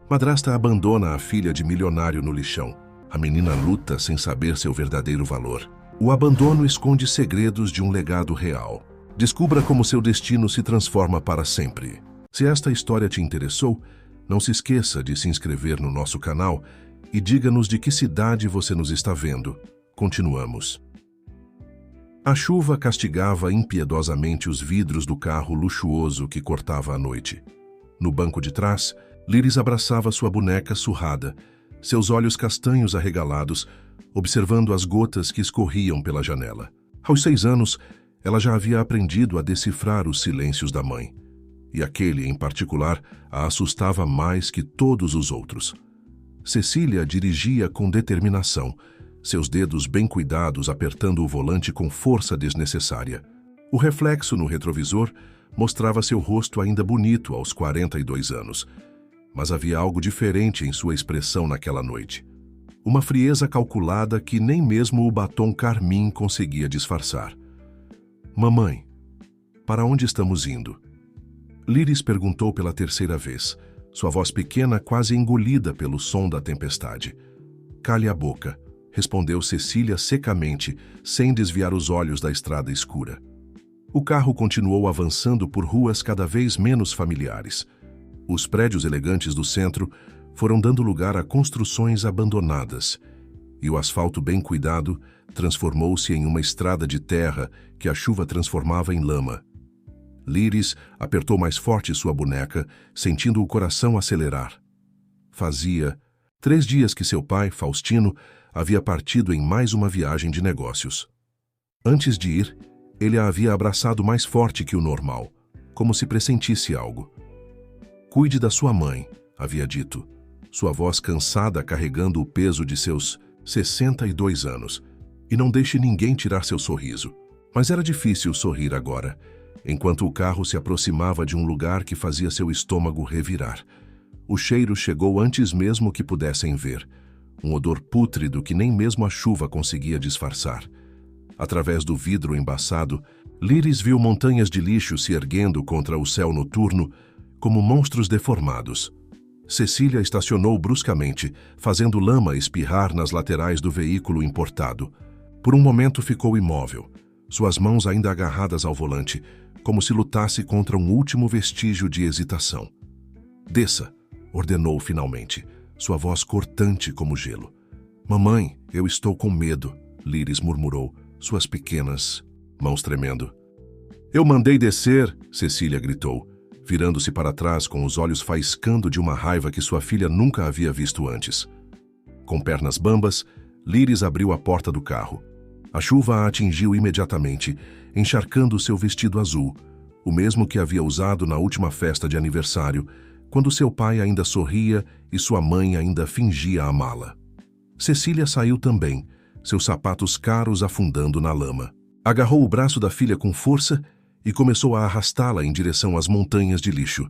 Madrasta abandona a filha de milionário no lixão. A menina luta sem saber seu verdadeiro valor. O abandono esconde segredos de um legado real. Descubra como seu destino se transforma para sempre. Se esta história te interessou, não se esqueça de se inscrever no nosso canal e diga-nos de que cidade você nos está vendo. Continuamos. A chuva castigava impiedosamente os vidros do carro luxuoso que cortava a noite. No banco de trás, Liris abraçava sua boneca surrada, seus olhos castanhos arregalados, observando as gotas que escorriam pela janela. Aos 6 anos, ela já havia aprendido a decifrar os silêncios da mãe. E aquele, em particular, a assustava mais que todos os outros. Cecília dirigia com determinação, seus dedos bem cuidados apertando o volante com força desnecessária. O reflexo no retrovisor mostrava seu rosto ainda bonito aos 42 anos. Mas havia algo diferente em sua expressão naquela noite. Uma frieza calculada que nem mesmo o batom carmim conseguia disfarçar. Mamãe, para onde estamos indo? Liris perguntou pela terceira vez, sua voz pequena quase engolida pelo som da tempestade. Cale a boca, respondeu Cecília secamente, sem desviar os olhos da estrada escura. O carro continuou avançando por ruas cada vez menos familiares. Os prédios elegantes do centro foram dando lugar a construções abandonadas, e o asfalto bem cuidado transformou-se em uma estrada de terra que a chuva transformava em lama. Liris apertou mais forte sua boneca, sentindo o coração acelerar. Fazia 3 dias que seu pai, Faustino, havia partido em mais uma viagem de negócios. Antes de ir, ele a havia abraçado mais forte que o normal, como se pressentisse algo. Cuide da sua mãe, havia dito, sua voz cansada carregando o peso de seus 62 anos, e não deixe ninguém tirar seu sorriso. Mas era difícil sorrir agora, enquanto o carro se aproximava de um lugar que fazia seu estômago revirar. O cheiro chegou antes mesmo que pudessem ver, um odor pútrido que nem mesmo a chuva conseguia disfarçar. Através do vidro embaçado, Liris viu montanhas de lixo se erguendo contra o céu noturno, como monstros deformados. Cecília estacionou bruscamente, fazendo lama espirrar nas laterais do veículo importado. Por um momento ficou imóvel, suas mãos ainda agarradas ao volante, como se lutasse contra um último vestígio de hesitação. Desça, ordenou finalmente, sua voz cortante como gelo. Mamãe, eu estou com medo, Liris murmurou, suas pequenas mãos tremendo. Eu mandei descer, Cecília gritou, virando-se para trás com os olhos faiscando de uma raiva que sua filha nunca havia visto antes. Com pernas bambas, Liris abriu a porta do carro. A chuva a atingiu imediatamente, encharcando seu vestido azul, o mesmo que havia usado na última festa de aniversário, quando seu pai ainda sorria e sua mãe ainda fingia amá-la. Cecília saiu também, seus sapatos caros afundando na lama. Agarrou o braço da filha com força e começou a arrastá-la em direção às montanhas de lixo.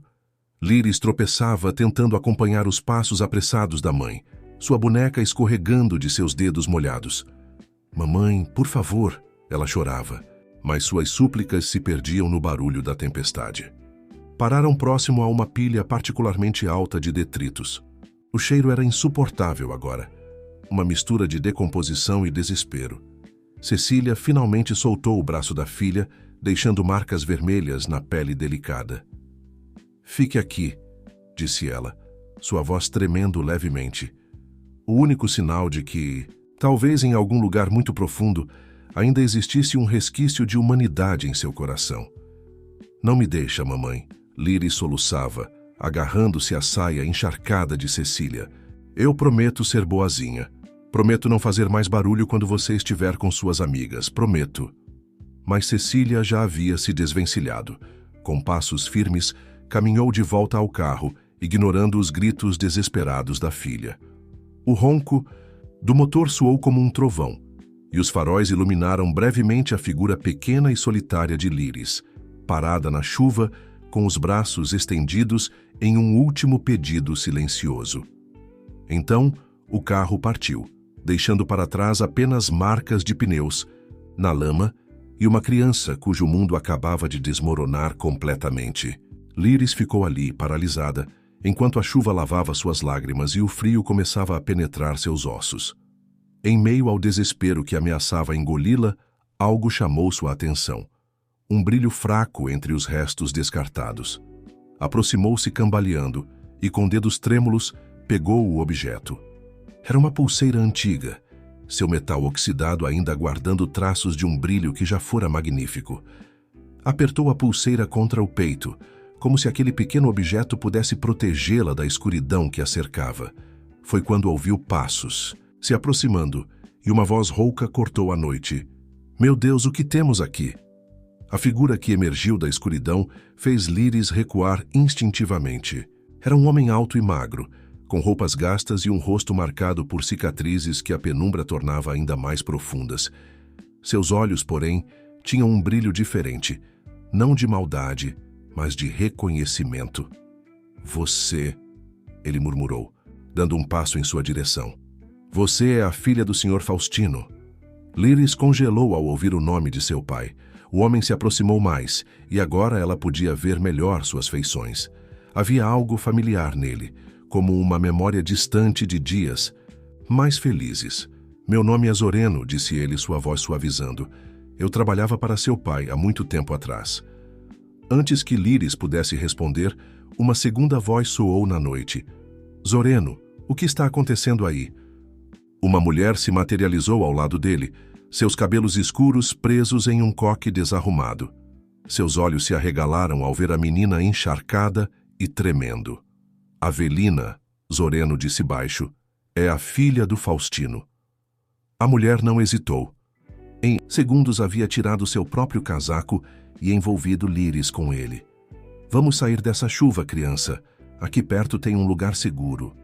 Liris tropeçava tentando acompanhar os passos apressados da mãe, sua boneca escorregando de seus dedos molhados. Mamãe, por favor, ela chorava, mas suas súplicas se perdiam no barulho da tempestade. Pararam próximo a uma pilha particularmente alta de detritos. O cheiro era insuportável agora, uma mistura de decomposição e desespero. Cecília finalmente soltou o braço da filha, deixando marcas vermelhas na pele delicada. Fique aqui, disse ela, sua voz tremendo levemente. O único sinal de que, talvez em algum lugar muito profundo, ainda existisse um resquício de humanidade em seu coração. Não me deixa, mamãe, Liris soluçava, agarrando-se à saia encharcada de Cecília. Eu prometo ser boazinha. Prometo não fazer mais barulho quando você estiver com suas amigas, prometo. Mas Cecília já havia se desvencilhado. Com passos firmes, caminhou de volta ao carro, ignorando os gritos desesperados da filha. O ronco do motor soou como um trovão, e os faróis iluminaram brevemente a figura pequena e solitária de Liris, parada na chuva, com os braços estendidos em um último pedido silencioso. Então, o carro partiu, deixando para trás apenas marcas de pneus, na lama, e uma criança cujo mundo acabava de desmoronar completamente. Liris ficou ali, paralisada, enquanto a chuva lavava suas lágrimas e o frio começava a penetrar seus ossos. Em meio ao desespero que ameaçava engoli-la, algo chamou sua atenção. Um brilho fraco entre os restos descartados. Aproximou-se cambaleando e, com dedos trêmulos, pegou o objeto. Era uma pulseira antiga, seu metal oxidado ainda guardando traços de um brilho que já fora magnífico. Apertou a pulseira contra o peito, como se aquele pequeno objeto pudesse protegê-la da escuridão que a cercava. Foi quando ouviu passos, se aproximando, e uma voz rouca cortou a noite. Meu Deus, o que temos aqui? A figura que emergiu da escuridão fez Lyris recuar instintivamente. Era um homem alto e magro, com roupas gastas e um rosto marcado por cicatrizes que a penumbra tornava ainda mais profundas. Seus olhos, porém, tinham um brilho diferente, não de maldade, mas de reconhecimento. Você, ele murmurou, dando um passo em sua direção. Você é a filha do Sr. Faustino. Lyris congelou ao ouvir o nome de seu pai. O homem se aproximou mais, e agora ela podia ver melhor suas feições. Havia algo familiar nele, como uma memória distante de dias mais felizes. Meu nome é Zoreno, disse ele, sua voz suavizando. Eu trabalhava para seu pai há muito tempo atrás. Antes que Lyris pudesse responder, uma segunda voz soou na noite. Zoreno, o que está acontecendo aí? Uma mulher se materializou ao lado dele, seus cabelos escuros presos em um coque desarrumado. Seus olhos se arregalaram ao ver a menina encharcada e tremendo. Avelina, Zoreno disse baixo, é a filha do Faustino. A mulher não hesitou. Em segundos havia tirado seu próprio casaco e envolvido Lyris com ele. Vamos sair dessa chuva, criança. Aqui perto tem um lugar seguro.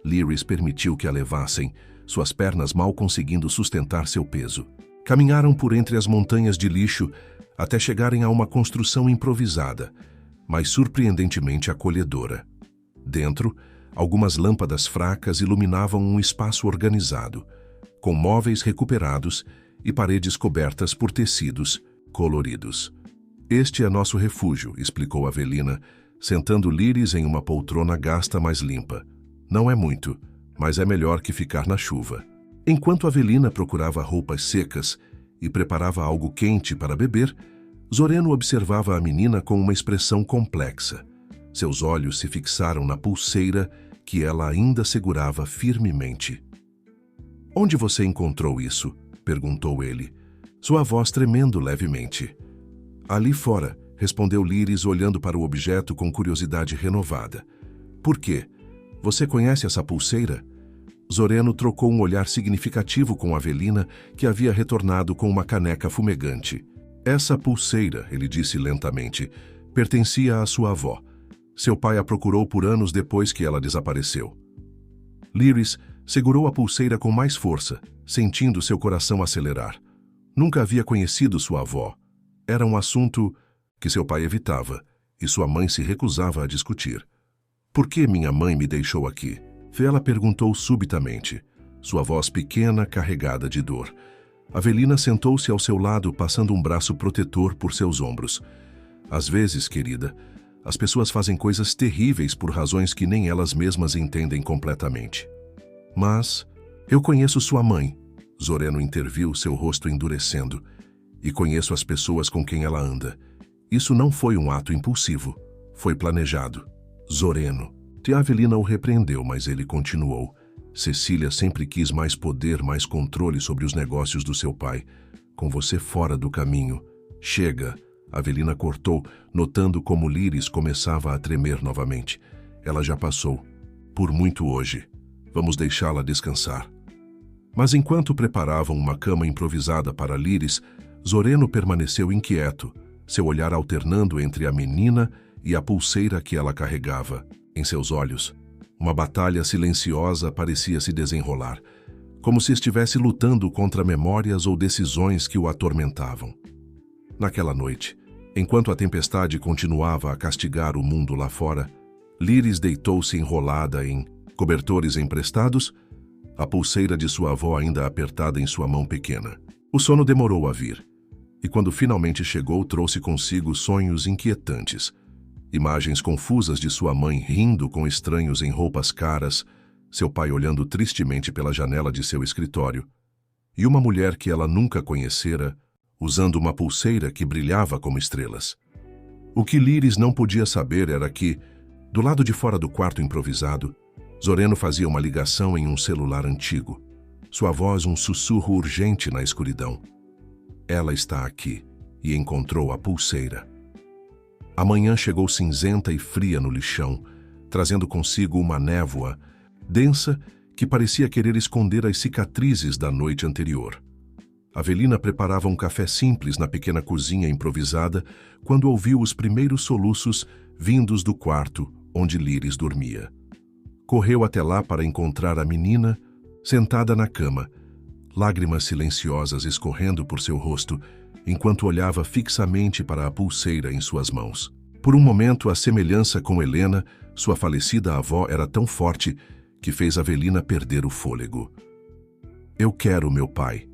Lyris permitiu que a levassem, suas pernas mal conseguindo sustentar seu peso. Caminharam por entre as montanhas de lixo até chegarem a uma construção improvisada, mas surpreendentemente acolhedora. Dentro, algumas lâmpadas fracas iluminavam um espaço organizado, com móveis recuperados e paredes cobertas por tecidos coloridos. Este é nosso refúgio, explicou Avelina, sentando Lyris em uma poltrona gasta mais limpa. Não é muito, mas é melhor que ficar na chuva. Enquanto Avelina procurava roupas secas e preparava algo quente para beber, Zoreno observava a menina com uma expressão complexa. Seus olhos se fixaram na pulseira que ela ainda segurava firmemente. Onde você encontrou isso? Perguntou ele, sua voz tremendo levemente. Ali fora, respondeu Lyris olhando para o objeto com curiosidade renovada. Por quê? Você conhece essa pulseira? Zoreno trocou um olhar significativo com Avelina, que havia retornado com uma caneca fumegante. Essa pulseira, ele disse lentamente, pertencia à sua avó. Seu pai a procurou por anos depois que ela desapareceu. Lyris segurou a pulseira com mais força, sentindo seu coração acelerar. Nunca havia conhecido sua avó. Era um assunto que seu pai evitava, e sua mãe se recusava a discutir. Por que minha mãe me deixou aqui? Ela perguntou subitamente, sua voz pequena carregada de dor. Avelina sentou-se ao seu lado, passando um braço protetor por seus ombros. Às vezes, querida, as pessoas fazem coisas terríveis por razões que nem elas mesmas entendem completamente. Mas eu conheço sua mãe, Zoreno interviu, seu rosto endurecendo, e conheço as pessoas com quem ela anda. Isso não foi um ato impulsivo, foi planejado. Zoreno. Tia Avelina o repreendeu, mas ele continuou. Cecília sempre quis mais poder, mais controle sobre os negócios do seu pai. Com você fora do caminho. Chega, Avelina cortou, notando como Lyris começava a tremer novamente. Ela já passou. Por muito hoje. Vamos deixá-la descansar. Mas enquanto preparavam uma cama improvisada para Lyris, Zoreno permaneceu inquieto, seu olhar alternando entre a menina e a pulseira que ela carregava. Em seus olhos, uma batalha silenciosa parecia se desenrolar, como se estivesse lutando contra memórias ou decisões que o atormentavam. Naquela noite, enquanto a tempestade continuava a castigar o mundo lá fora, Lyris deitou-se enrolada em cobertores emprestados, a pulseira de sua avó ainda apertada em sua mão pequena. O sono demorou a vir, e quando finalmente chegou, trouxe consigo sonhos inquietantes. Imagens confusas de sua mãe rindo com estranhos em roupas caras, seu pai olhando tristemente pela janela de seu escritório, e uma mulher que ela nunca conhecera, usando uma pulseira que brilhava como estrelas. O que Liris não podia saber era que, do lado de fora do quarto improvisado, Zoreno fazia uma ligação em um celular antigo. Sua voz um sussurro urgente na escuridão. Ela está aqui, e encontrou a pulseira. A manhã chegou cinzenta e fria no lixão, trazendo consigo uma névoa densa que parecia querer esconder as cicatrizes da noite anterior. Avelina preparava um café simples na pequena cozinha improvisada quando ouviu os primeiros soluços vindos do quarto onde Liris dormia. Correu até lá para encontrar a menina sentada na cama, lágrimas silenciosas escorrendo por seu rosto, enquanto olhava fixamente para a pulseira em suas mãos. Por um momento, a semelhança com Helena, sua falecida avó, era tão forte que fez Avelina perder o fôlego. "Eu quero meu pai",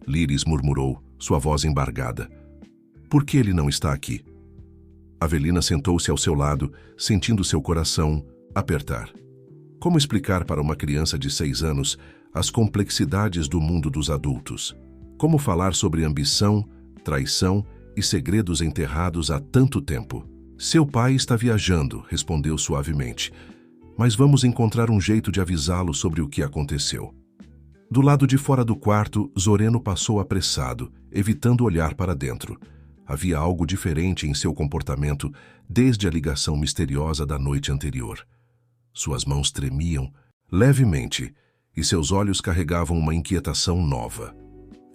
Liris murmurou, sua voz embargada. "Por que ele não está aqui?" Avelina sentou-se ao seu lado, sentindo seu coração apertar. Como explicar para uma criança de 6 anos as complexidades do mundo dos adultos? Como falar sobre ambição, traição e segredos enterrados há tanto tempo? "Seu pai está viajando", respondeu suavemente. "Mas vamos encontrar um jeito de avisá-lo sobre o que aconteceu." Do lado de fora do quarto, Zoreno passou apressado, evitando olhar para dentro. Havia algo diferente em seu comportamento desde a ligação misteriosa da noite anterior. Suas mãos tremiam levemente e seus olhos carregavam uma inquietação nova.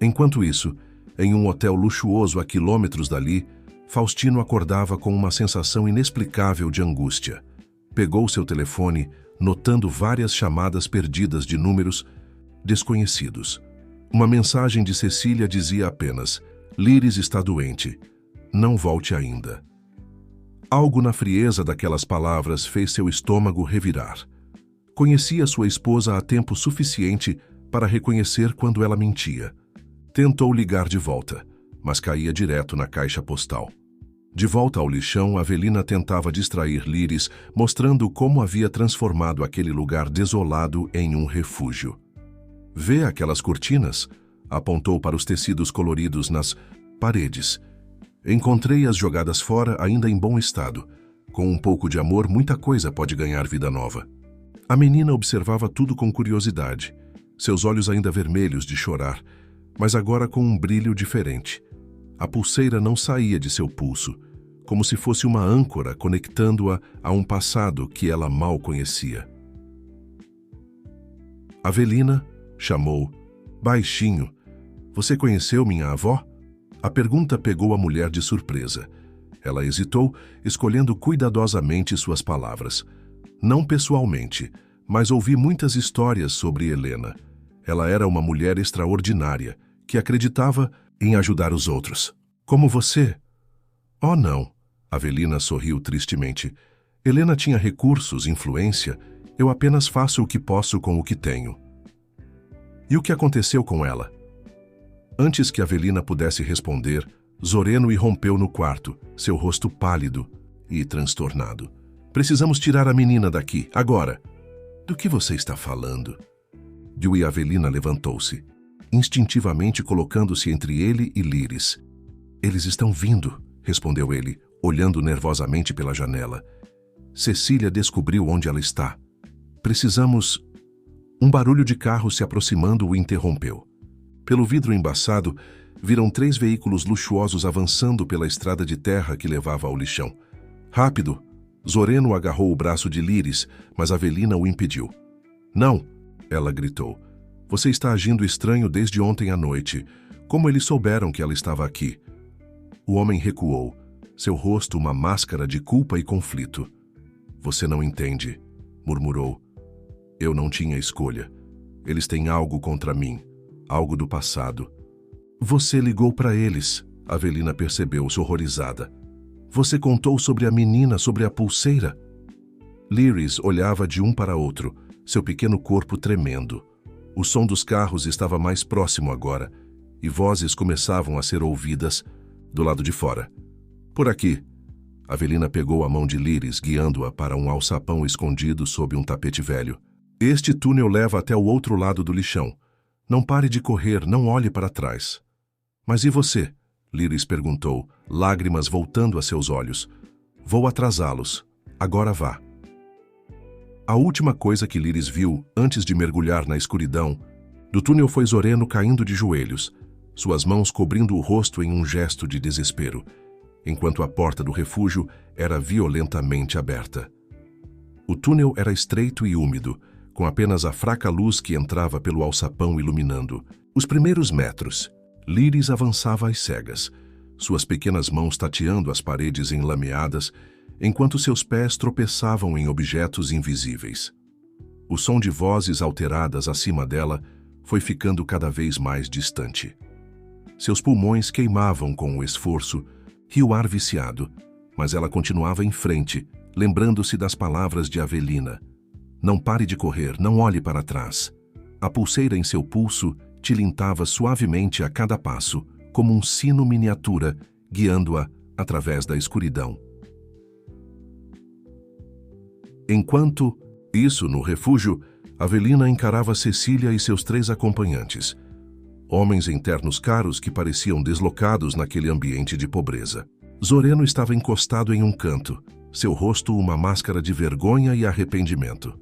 Enquanto isso, em um hotel luxuoso a quilômetros dali, Faustino acordava com uma sensação inexplicável de angústia. Pegou seu telefone, notando várias chamadas perdidas de números desconhecidos. Uma mensagem de Cecília dizia apenas: "Liris está doente. Não volte ainda." Algo na frieza daquelas palavras fez seu estômago revirar. Conhecia sua esposa há tempo suficiente para reconhecer quando ela mentia. Tentou ligar de volta, mas caía direto na caixa postal. De volta ao lixão, Avelina tentava distrair Liris, mostrando como havia transformado aquele lugar desolado em um refúgio. "Vê aquelas cortinas?" Apontou para os tecidos coloridos nas paredes. "Encontrei-as jogadas fora ainda em bom estado. Com um pouco de amor, muita coisa pode ganhar vida nova." A menina observava tudo com curiosidade, seus olhos ainda vermelhos de chorar, mas agora com um brilho diferente. A pulseira não saía de seu pulso, como se fosse uma âncora conectando-a a um passado que ela mal conhecia. "Avelina", chamou, baixinho, "você conheceu minha avó?" A pergunta pegou a mulher de surpresa. Ela hesitou, escolhendo cuidadosamente suas palavras. "Não pessoalmente, mas ouvi muitas histórias sobre Helena. Ela era uma mulher extraordinária, que acreditava em ajudar os outros. Como você." "Oh, não." Avelina sorriu tristemente. "Helena tinha recursos, influência. Eu apenas faço o que posso com o que tenho." "E o que aconteceu com ela?" Antes que Avelina pudesse responder, Zoreno irrompeu no quarto, seu rosto pálido e transtornado. "Precisamos tirar a menina daqui, agora." "Do que você está falando?" E Avelina levantou-se, instintivamente colocando-se entre ele e Liris. "Eles estão vindo", respondeu ele, olhando nervosamente pela janela. "Cecília descobriu onde ela está. Precisamos..." Um barulho de carro se aproximando o interrompeu. Pelo vidro embaçado, viram 3 veículos luxuosos avançando pela estrada de terra que levava ao lixão. "Rápido!" Zoreno agarrou o braço de Liris, mas Avelina o impediu. "Não!" ela gritou. "Você está agindo estranho desde ontem à noite. Como eles souberam que ela estava aqui?" O homem recuou, seu rosto uma máscara de culpa e conflito. "Você não entende", murmurou. "Eu não tinha escolha. Eles têm algo contra mim, algo do passado." "Você ligou para eles", Avelina percebeu-se horrorizada. "Você contou sobre a menina, sobre a pulseira?" Liris olhava de um para outro, seu pequeno corpo tremendo. O som dos carros estava mais próximo agora, e vozes começavam a ser ouvidas do lado de fora. "Por aqui." Avelina pegou a mão de Liris, guiando-a para um alçapão escondido sob um tapete velho. Este túnel leva até o outro lado do lixão. Não pare de correr, não olhe para trás. Mas e você? Liris perguntou, lágrimas voltando a seus olhos. Vou atrasá-los. Agora vá. A última coisa que Liris viu, antes de mergulhar na escuridão do túnel, foi Zoreno caindo de joelhos, suas mãos cobrindo o rosto em um gesto de desespero, enquanto a porta do refúgio era violentamente aberta. O túnel era estreito e úmido, com apenas a fraca luz que entrava pelo alçapão iluminando. Os primeiros metros, Liris avançava às cegas, suas pequenas mãos tateando as paredes enlameadas, enquanto seus pés tropeçavam em objetos invisíveis. O som de vozes alteradas acima dela foi ficando cada vez mais distante. Seus pulmões queimavam com o esforço e o ar viciado, mas ela continuava em frente, lembrando-se das palavras de Avelina. Não pare de correr, não olhe para trás. A pulseira em seu pulso tilintava suavemente a cada passo, como um sino miniatura, guiando-a através da escuridão. Enquanto isso, no refúgio, Avelina encarava Cecília e seus 3 acompanhantes, homens em ternos caros que pareciam deslocados naquele ambiente de pobreza. Zoreno estava encostado em um canto, seu rosto uma máscara de vergonha e arrependimento.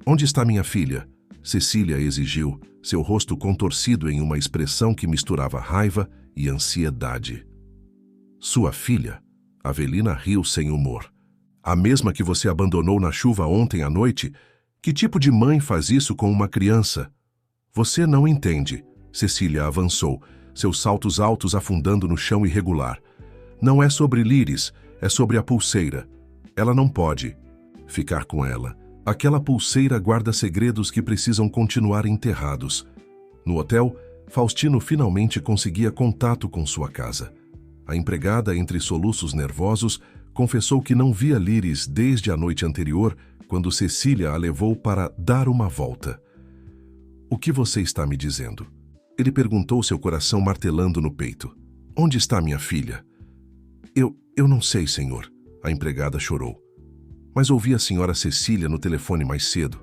Onde está minha filha? Cecília exigiu, seu rosto contorcido em uma expressão que misturava raiva e ansiedade. Sua filha? Avelina riu sem humor. A mesma que você abandonou na chuva ontem à noite? Que tipo de mãe faz isso com uma criança? Você não entende. Cecília avançou, seus saltos altos afundando no chão irregular. Não é sobre Liris, é sobre a pulseira. Ela não pode ficar com ela. Aquela pulseira guarda segredos que precisam continuar enterrados. No hotel, Faustino finalmente conseguia contato com sua casa. A empregada, entre soluços nervosos, confessou que não via Liris desde a noite anterior, quando Cecília a levou para dar uma volta. O que você está me dizendo? Ele perguntou, seu coração martelando no peito. Onde está minha filha? Eu não sei, senhor. A empregada chorou. Mas ouvi a senhora Cecília no telefone mais cedo.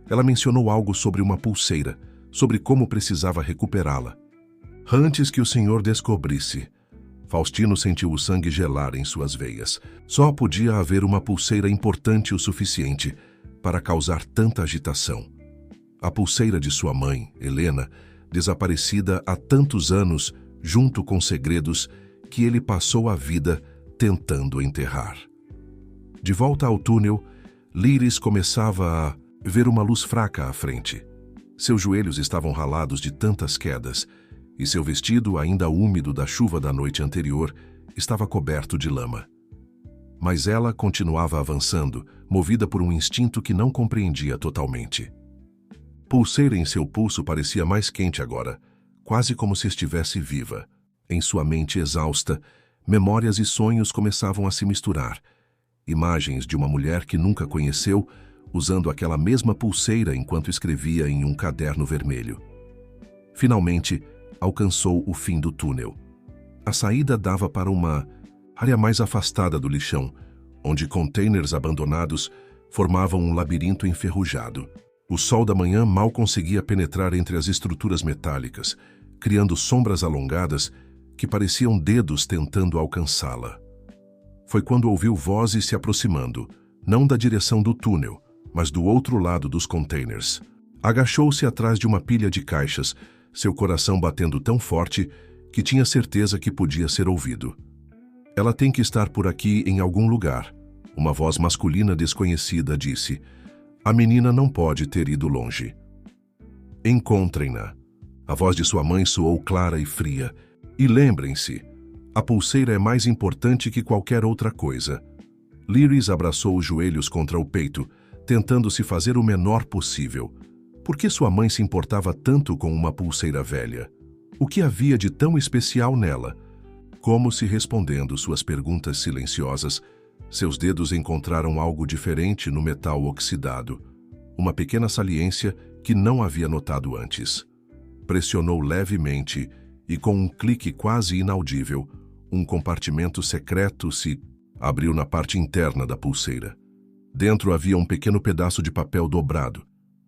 Ela mencionou algo sobre uma pulseira, sobre como precisava recuperá-la. Antes que o senhor descobrisse. Faustino sentiu o sangue gelar em suas veias. Só podia haver uma pulseira importante o suficiente para causar tanta agitação. A pulseira de sua mãe, Helena, desaparecida há tantos anos, junto com segredos que ele passou a vida tentando enterrar. De volta ao túnel, Liris começava a ver uma luz fraca à frente. Seus joelhos estavam ralados de tantas quedas, e seu vestido, ainda úmido da chuva da noite anterior, estava coberto de lama. Mas ela continuava avançando, movida por um instinto que não compreendia totalmente. Pulseira em seu pulso parecia mais quente agora, quase como se estivesse viva. Em sua mente exausta, memórias e sonhos começavam a se misturar. Imagens de uma mulher que nunca conheceu, usando aquela mesma pulseira enquanto escrevia em um caderno vermelho. Finalmente, alcançou o fim do túnel. A saída dava para uma área mais afastada do lixão, onde containers abandonados formavam um labirinto enferrujado. O sol da manhã mal conseguia penetrar entre as estruturas metálicas, criando sombras alongadas que pareciam dedos tentando alcançá-la. Foi quando ouviu vozes se aproximando, não da direção do túnel, mas do outro lado dos containers. Agachou-se atrás de uma pilha de caixas, seu coração batendo tão forte que tinha certeza que podia ser ouvido. Ela tem que estar por aqui em algum lugar. Uma voz masculina desconhecida disse. A menina não pode ter ido longe. Encontrem-na. A voz de sua mãe soou clara e fria. E lembrem-se, a pulseira é mais importante que qualquer outra coisa. Liris abraçou os joelhos contra o peito, tentando se fazer o menor possível. Por que sua mãe se importava tanto com uma pulseira velha? O que havia de tão especial nela? Como se respondendo suas perguntas silenciosas, seus dedos encontraram algo diferente no metal oxidado, uma pequena saliência que não havia notado antes. Pressionou levemente e, com um clique quase inaudível, um compartimento secreto se Abriu na parte interna da pulseira. Dentro havia um pequeno pedaço de papel dobrado,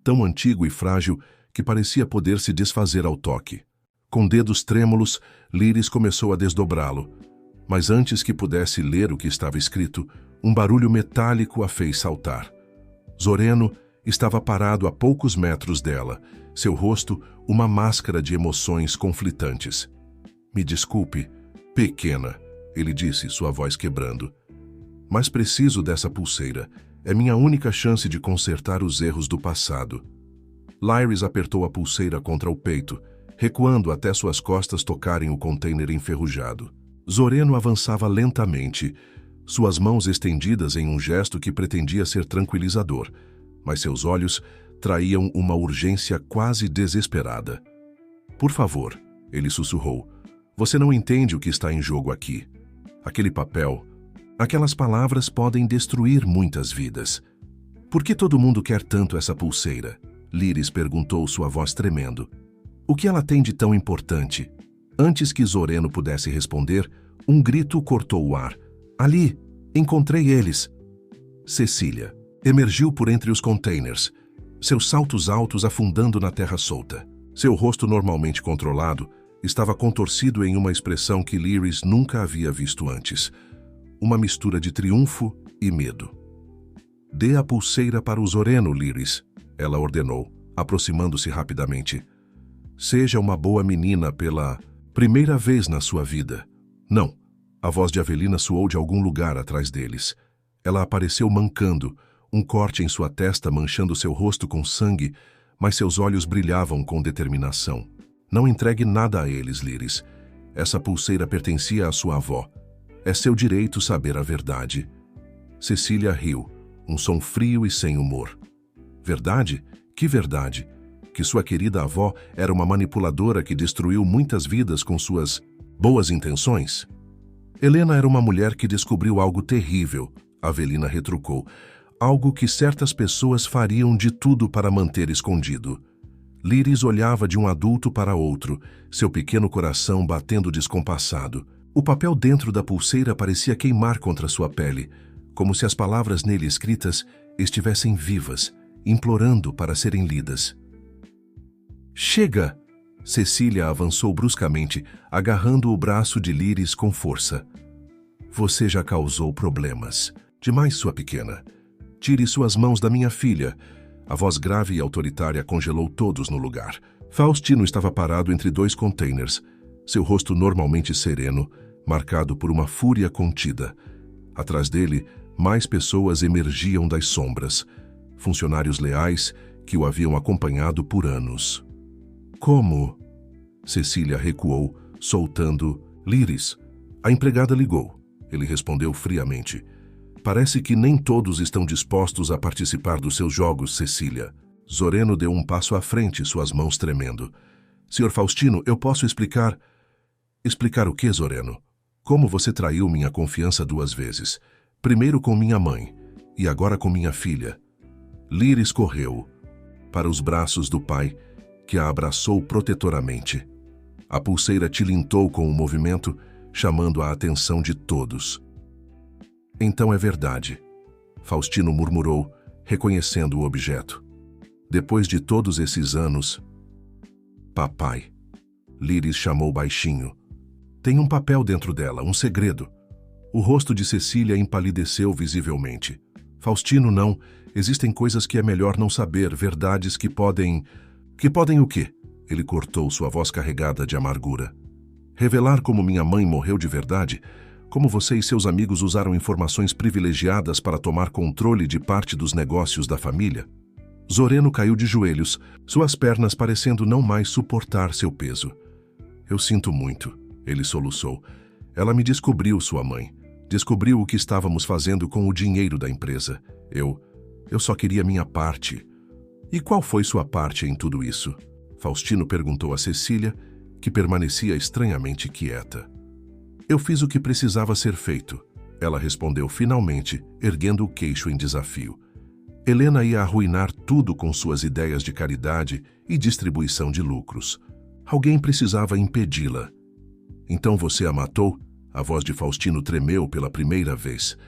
tão antigo e frágil que parecia poder se desfazer ao toque. Com dedos trêmulos, Lyris começou a desdobrá-lo, mas antes que pudesse ler o que estava escrito, um barulho metálico a fez saltar. Zoreno estava parado a poucos metros dela, seu rosto uma máscara de emoções conflitantes. "Me desculpe, pequena", ele disse, sua voz quebrando. "Mas preciso dessa pulseira. É minha única chance de consertar os erros do passado." Lyris apertou a pulseira contra o peito, recuando até suas costas tocarem o container enferrujado. Zoreno avançava lentamente, suas mãos estendidas em um gesto que pretendia ser tranquilizador, mas seus olhos traíam uma urgência quase desesperada. "Por favor", ele sussurrou, "você não entende o que está em jogo aqui. Aquele papel, aquelas palavras podem destruir muitas vidas." "Por que todo mundo quer tanto essa pulseira?" Lyris perguntou, sua voz tremendo. "O que ela tem de tão importante?" Antes que Zoreno pudesse responder, um grito cortou o ar. "Ali! Encontrei eles!" Cecília emergiu por entre os containers, seus saltos altos afundando na terra solta. Seu rosto normalmente controlado estava contorcido em uma expressão que Lyris nunca havia visto antes. Uma mistura de triunfo e medo. "Dê a pulseira para o Zoreno, Lyris", ela ordenou, aproximando-se rapidamente. "Seja uma boa menina pela primeira vez na sua vida." "Não." A voz de Avelina soou de algum lugar atrás deles. Ela apareceu mancando, um corte em sua testa manchando seu rosto com sangue, mas seus olhos brilhavam com determinação. "Não entregue nada a eles, Lyris. Essa pulseira pertencia à sua avó. É seu direito saber a verdade." Cecília riu, um som frio e sem humor. "Verdade? Que verdade? Que sua querida avó era uma manipuladora que destruiu muitas vidas com suas boas intenções?" "Helena era uma mulher que descobriu algo terrível", Avelina retrucou. "Algo que certas pessoas fariam de tudo para manter escondido." Lyris olhava de um adulto para outro, seu pequeno coração batendo descompassado. O papel dentro da pulseira parecia queimar contra sua pele, como se as palavras nele escritas estivessem vivas, implorando para serem lidas. "Chega!" Cecília avançou bruscamente, agarrando o braço de Lyris com força. "Você já causou problemas. Demais, sua pequena. Tire suas mãos da minha filha." A voz grave e autoritária congelou todos no lugar. Faustino estava parado entre dois containers, seu rosto normalmente sereno, marcado por uma fúria contida. Atrás dele, mais pessoas emergiam das sombras, funcionários leais que o haviam acompanhado por anos. "Como?" Cecília recuou, soltando Lyris. A empregada ligou. Ele respondeu friamente. "Parece que nem todos estão dispostos a participar dos seus jogos, Cecília." Zoreno deu um passo à frente, suas mãos tremendo. "Senhor Faustino, eu posso explicar..." "Explicar o quê, Zoreno? Como você traiu minha confiança 2 vezes? Primeiro com minha mãe, e agora com minha filha." Lyris correu para os braços do pai, que a abraçou protetoramente. A pulseira tilintou com o movimento, chamando a atenção de todos. "Então é verdade", Faustino murmurou, reconhecendo o objeto. "Depois de todos esses anos..." "Papai", Lyris chamou baixinho. "Tem um papel dentro dela, um segredo." O rosto de Cecília empalideceu visivelmente. "Faustino, não. Existem coisas que é melhor não saber, verdades que podem... Que podem o quê?" Ele cortou, sua voz carregada de amargura. "Revelar como minha mãe morreu de verdade? Como você e seus amigos usaram informações privilegiadas para tomar controle de parte dos negócios da família?" Zoreno caiu de joelhos, suas pernas parecendo não mais suportar seu peso. "Eu sinto muito", ele soluçou. "Ela me descobriu, sua mãe. Descobriu o que estávamos fazendo com o dinheiro da empresa. Eu só queria minha parte." "E qual foi sua parte em tudo isso?" Faustino perguntou a Cecília, que permanecia estranhamente quieta. "Eu fiz o que precisava ser feito", ela respondeu finalmente, erguendo o queixo em desafio. "Helena ia arruinar tudo com suas ideias de caridade e distribuição de lucros. Alguém precisava impedi-la." "Então você a matou?" A voz de Faustino tremeu pela primeira vez.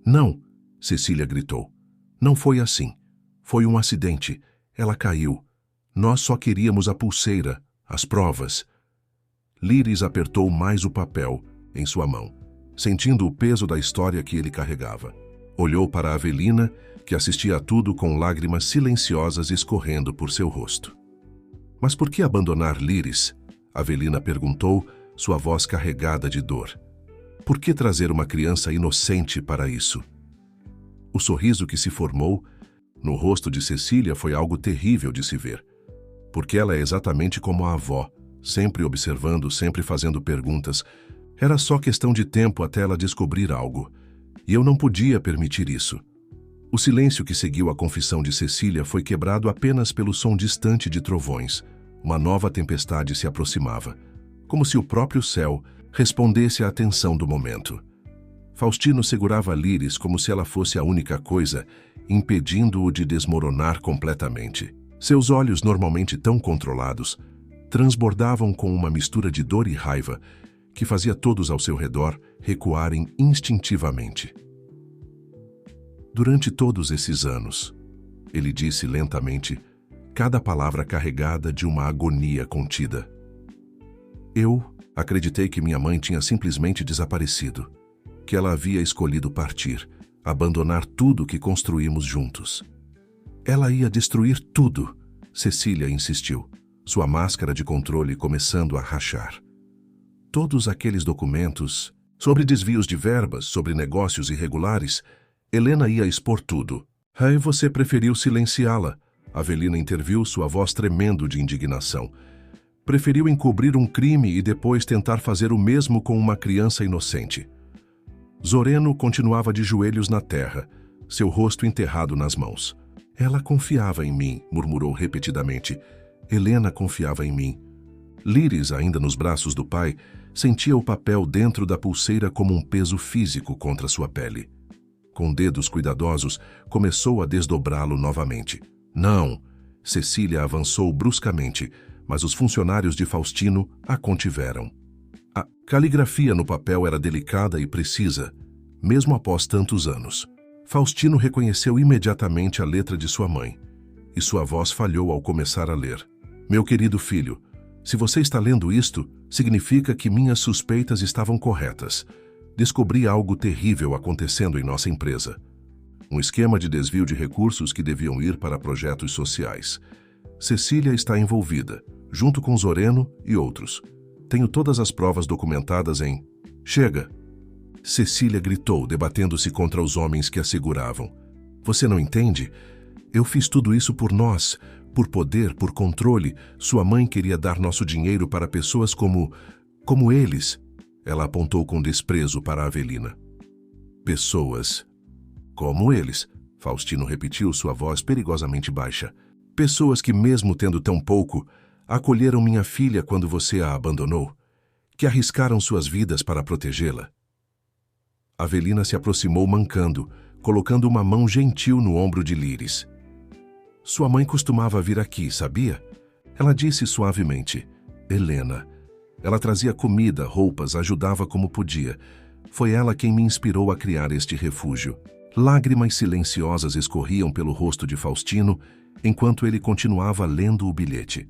Não, Cecília gritou. Não foi assim. Foi um acidente. Ela caiu. Nós só queríamos a pulseira, as provas. Líris apertou mais o papel em sua mão, sentindo o peso da história que ele carregava. Olhou para Avelina, que assistia a tudo com lágrimas silenciosas escorrendo por seu rosto. Mas por que abandonar Líris? Avelina perguntou, sua voz carregada de dor. Por que trazer uma criança inocente para isso? O sorriso que se formou no rosto de Cecília foi algo terrível de se ver. Porque ela é exatamente como a avó, sempre observando, sempre fazendo perguntas. Era só questão de tempo até ela descobrir algo. E eu não podia permitir isso. O silêncio que seguiu a confissão de Cecília foi quebrado apenas pelo som distante de trovões. Uma nova tempestade se aproximava, como se o próprio céu respondesse à tensão do momento. Faustino segurava Líris como se ela fosse a única coisa, impedindo-o de desmoronar completamente. Seus olhos, normalmente tão controlados, transbordavam com uma mistura de dor e raiva que fazia todos ao seu redor recuarem instintivamente. Durante todos esses anos, ele disse lentamente, cada palavra carregada de uma agonia contida. Eu acreditei que minha mãe tinha simplesmente desaparecido, que ela havia escolhido partir, abandonar tudo que construímos juntos. Ela ia destruir tudo, Cecília insistiu, sua máscara de controle começando a rachar. Todos aqueles documentos, sobre desvios de verbas, sobre negócios irregulares, Helena ia expor tudo. Aí você preferiu silenciá-la. Avelina interviu, sua voz tremendo de indignação. Preferiu encobrir um crime e depois tentar fazer o mesmo com uma criança inocente. Zoreno continuava de joelhos na terra, seu rosto enterrado nas mãos. Ela confiava em mim, murmurou repetidamente. Helena confiava em mim. Líris, ainda nos braços do pai, sentia o papel dentro da pulseira como um peso físico contra sua pele. Com dedos cuidadosos, começou a desdobrá-lo novamente. Não! Cecília avançou bruscamente, mas os funcionários de Faustino a contiveram. A caligrafia no papel era delicada e precisa, mesmo após tantos anos. Faustino reconheceu imediatamente a letra de sua mãe, e sua voz falhou ao começar a ler. Meu querido filho, se você está lendo isto, significa que minhas suspeitas estavam corretas. Descobri algo terrível acontecendo em nossa empresa. Um esquema de desvio de recursos que deviam ir para projetos sociais. Cecília está envolvida, junto com Zoreno e outros. Tenho todas as provas documentadas em... Chega! Cecília gritou, debatendo-se contra os homens que a seguravam. Você não entende? Eu fiz tudo isso por nós, por poder, por controle. Sua mãe queria dar nosso dinheiro para pessoas como eles. Ela apontou com desprezo para Avelina. Pessoas como eles, Faustino repetiu, sua voz perigosamente baixa. Pessoas que, mesmo tendo tão pouco, acolheram minha filha quando você a abandonou, que arriscaram suas vidas para protegê-la. Avelina se aproximou mancando, colocando uma mão gentil no ombro de Líris. Sua mãe costumava vir aqui, sabia? Ela disse suavemente. Helena. Ela trazia comida, roupas, ajudava como podia. Foi ela quem me inspirou a criar este refúgio. Lágrimas silenciosas escorriam pelo rosto de Faustino, enquanto ele continuava lendo o bilhete.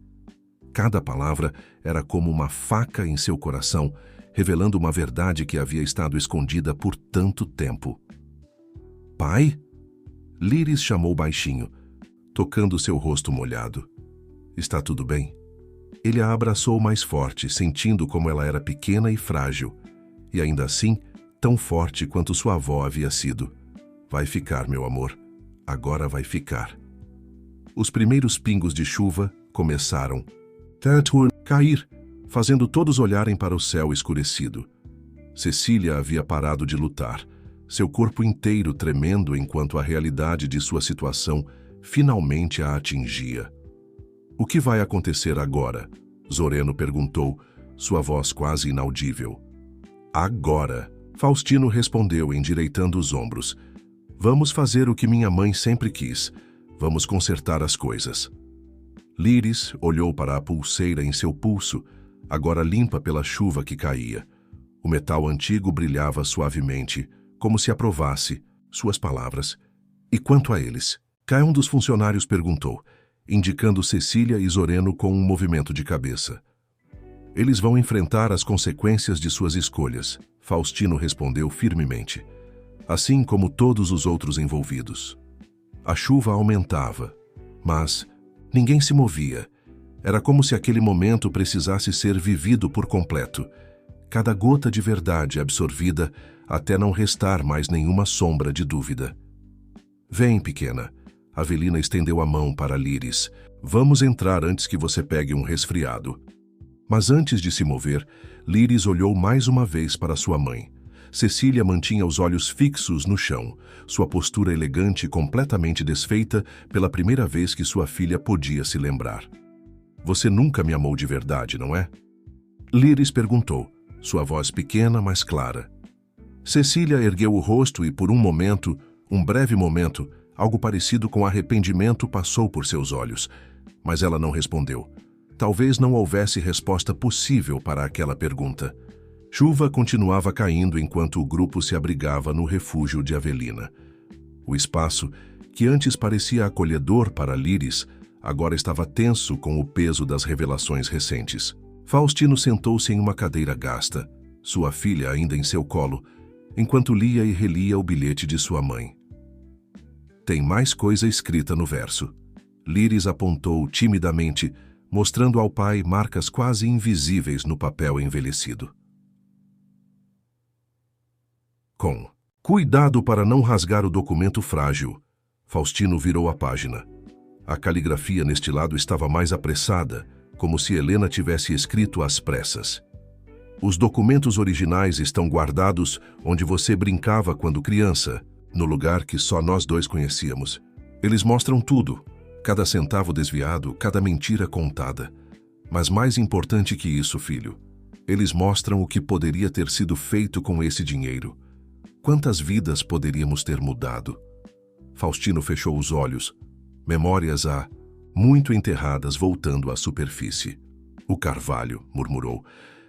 Cada palavra era como uma faca em seu coração, revelando uma verdade que havia estado escondida por tanto tempo. Pai? Líris chamou baixinho, tocando seu rosto molhado. Está tudo bem? Ele a abraçou mais forte, sentindo como ela era pequena e frágil, e ainda assim, tão forte quanto sua avó havia sido. Vai ficar, meu amor. Agora vai ficar. Os primeiros pingos de chuva começaram a cair, fazendo todos olharem para o céu escurecido. Cecília havia parado de lutar, seu corpo inteiro tremendo enquanto a realidade de sua situação finalmente a atingia. O que vai acontecer agora? Zoreno perguntou, sua voz quase inaudível. Agora, Faustino respondeu, endireitando os ombros. Vamos fazer o que minha mãe sempre quis. Vamos consertar as coisas. Líris olhou para a pulseira em seu pulso, agora limpa pela chuva que caía. O metal antigo brilhava suavemente, como se aprovasse suas palavras. E quanto a eles? Cá um dos funcionários perguntou, indicando Cecília e Zoreno com um movimento de cabeça. Eles vão enfrentar as consequências de suas escolhas, Faustino respondeu firmemente, assim como todos os outros envolvidos. A chuva aumentava, mas ninguém se movia. Era como se aquele momento precisasse ser vivido por completo, cada gota de verdade absorvida até não restar mais nenhuma sombra de dúvida. Vem, pequena. Avelina estendeu a mão para Líris. Vamos entrar antes que você pegue um resfriado. Mas antes de se mover, Líris olhou mais uma vez para sua mãe. Cecília mantinha os olhos fixos no chão, sua postura elegante completamente desfeita pela primeira vez que sua filha podia se lembrar. Você nunca me amou de verdade, não é? Líris perguntou, sua voz pequena, mas clara. Cecília ergueu o rosto e por um breve momento, algo parecido com arrependimento passou por seus olhos, mas ela não respondeu. Talvez não houvesse resposta possível para aquela pergunta. Chuva continuava caindo enquanto o grupo se abrigava no refúgio de Avelina. O espaço, que antes parecia acolhedor para Líris, agora estava tenso com o peso das revelações recentes. Faustino sentou-se em uma cadeira gasta, sua filha ainda em seu colo, enquanto lia e relia o bilhete de sua mãe. Tem mais coisa escrita no verso. Líris apontou timidamente, mostrando ao pai marcas quase invisíveis no papel envelhecido. Com cuidado para não rasgar o documento frágil, Faustino virou a página. A caligrafia neste lado estava mais apressada, como se Helena tivesse escrito às pressas. Os documentos originais estão guardados onde você brincava quando criança, no lugar que só nós dois conhecíamos. Eles mostram tudo, cada centavo desviado, cada mentira contada. Mas mais importante que isso, filho, eles mostram o que poderia ter sido feito com esse dinheiro. Quantas vidas poderíamos ter mudado? Faustino fechou os olhos, memórias muito enterradas voltando à superfície. O carvalho, murmurou.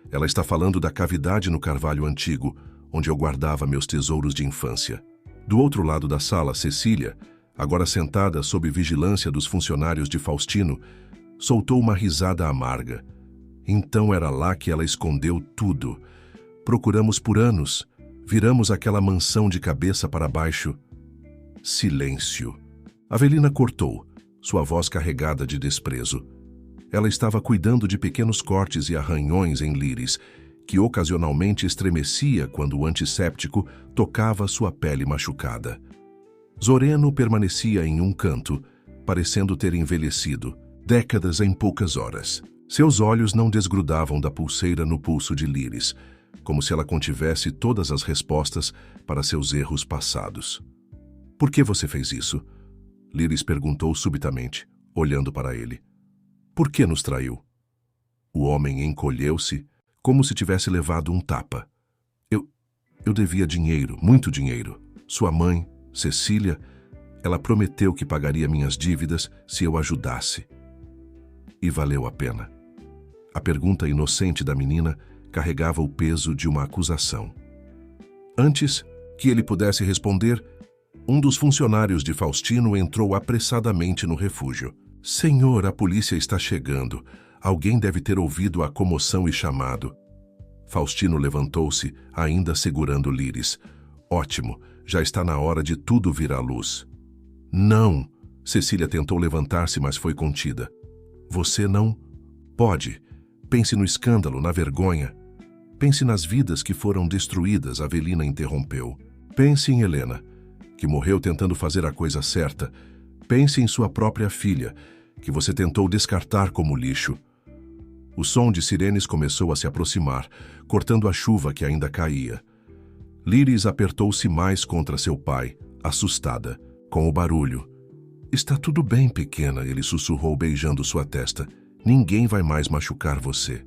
Ela está falando da cavidade no carvalho antigo, onde eu guardava meus tesouros de infância. Do outro lado da sala, Cecília, agora sentada sob vigilância dos funcionários de Faustino, soltou uma risada amarga. Então era lá que ela escondeu tudo. Procuramos por anos, viramos aquela mansão de cabeça para baixo. Silêncio. Avelina cortou, sua voz carregada de desprezo. Ela estava cuidando de pequenos cortes e arranhões em Líris, que ocasionalmente estremecia quando o antisséptico tocava sua pele machucada. Zoreno permanecia em um canto, parecendo ter envelhecido, décadas em poucas horas. Seus olhos não desgrudavam da pulseira no pulso de Líris, como se ela contivesse todas as respostas para seus erros passados. Por que você fez isso? Líris perguntou subitamente, olhando para ele. Por que nos traiu? O homem encolheu-se, como se tivesse levado um tapa. Eu devia dinheiro, muito dinheiro. Sua mãe, Cecília, ela prometeu que pagaria minhas dívidas se eu ajudasse. E valeu a pena. A pergunta inocente da menina carregava o peso de uma acusação. Antes que ele pudesse responder, um dos funcionários de Faustino entrou apressadamente no refúgio. Senhor, a polícia está chegando. Alguém deve ter ouvido a comoção e chamado. Faustino levantou-se, ainda segurando Líris. Ótimo, já está na hora de tudo vir à luz. Não! Cecília tentou levantar-se, mas foi contida. Você não pode. Pense no escândalo, na vergonha. Pense nas vidas que foram destruídas, Avelina interrompeu. Pense em Helena, que morreu tentando fazer a coisa certa. Pense em sua própria filha, que você tentou descartar como lixo. O som de sirenes começou a se aproximar, cortando a chuva que ainda caía. Líris apertou-se mais contra seu pai, assustada, com o barulho. Está tudo bem, pequena, ele sussurrou beijando sua testa. Ninguém vai mais machucar você.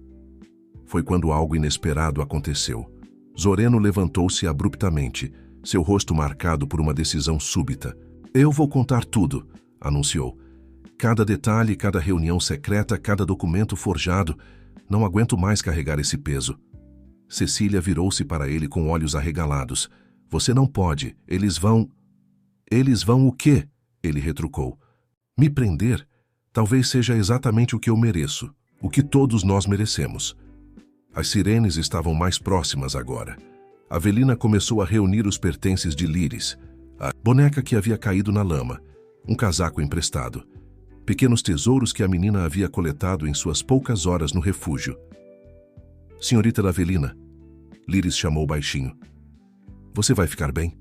Foi quando algo inesperado aconteceu. Zoreno levantou-se abruptamente, seu rosto marcado por uma decisão súbita. Eu vou contar tudo, anunciou. Cada detalhe, cada reunião secreta, cada documento forjado. Não aguento mais carregar esse peso. Cecília virou-se para ele com olhos arregalados. Você não pode, eles vão... Eles vão o quê? Ele retrucou. Me prender? Talvez seja exatamente o que eu mereço, o que todos nós merecemos. As sirenes estavam mais próximas agora. Avelina começou a reunir os pertences de Liris, a boneca que havia caído na lama, um casaco emprestado, pequenos tesouros que a menina havia coletado em suas poucas horas no refúgio. Senhorita Avelina, Liris chamou baixinho. Você vai ficar bem?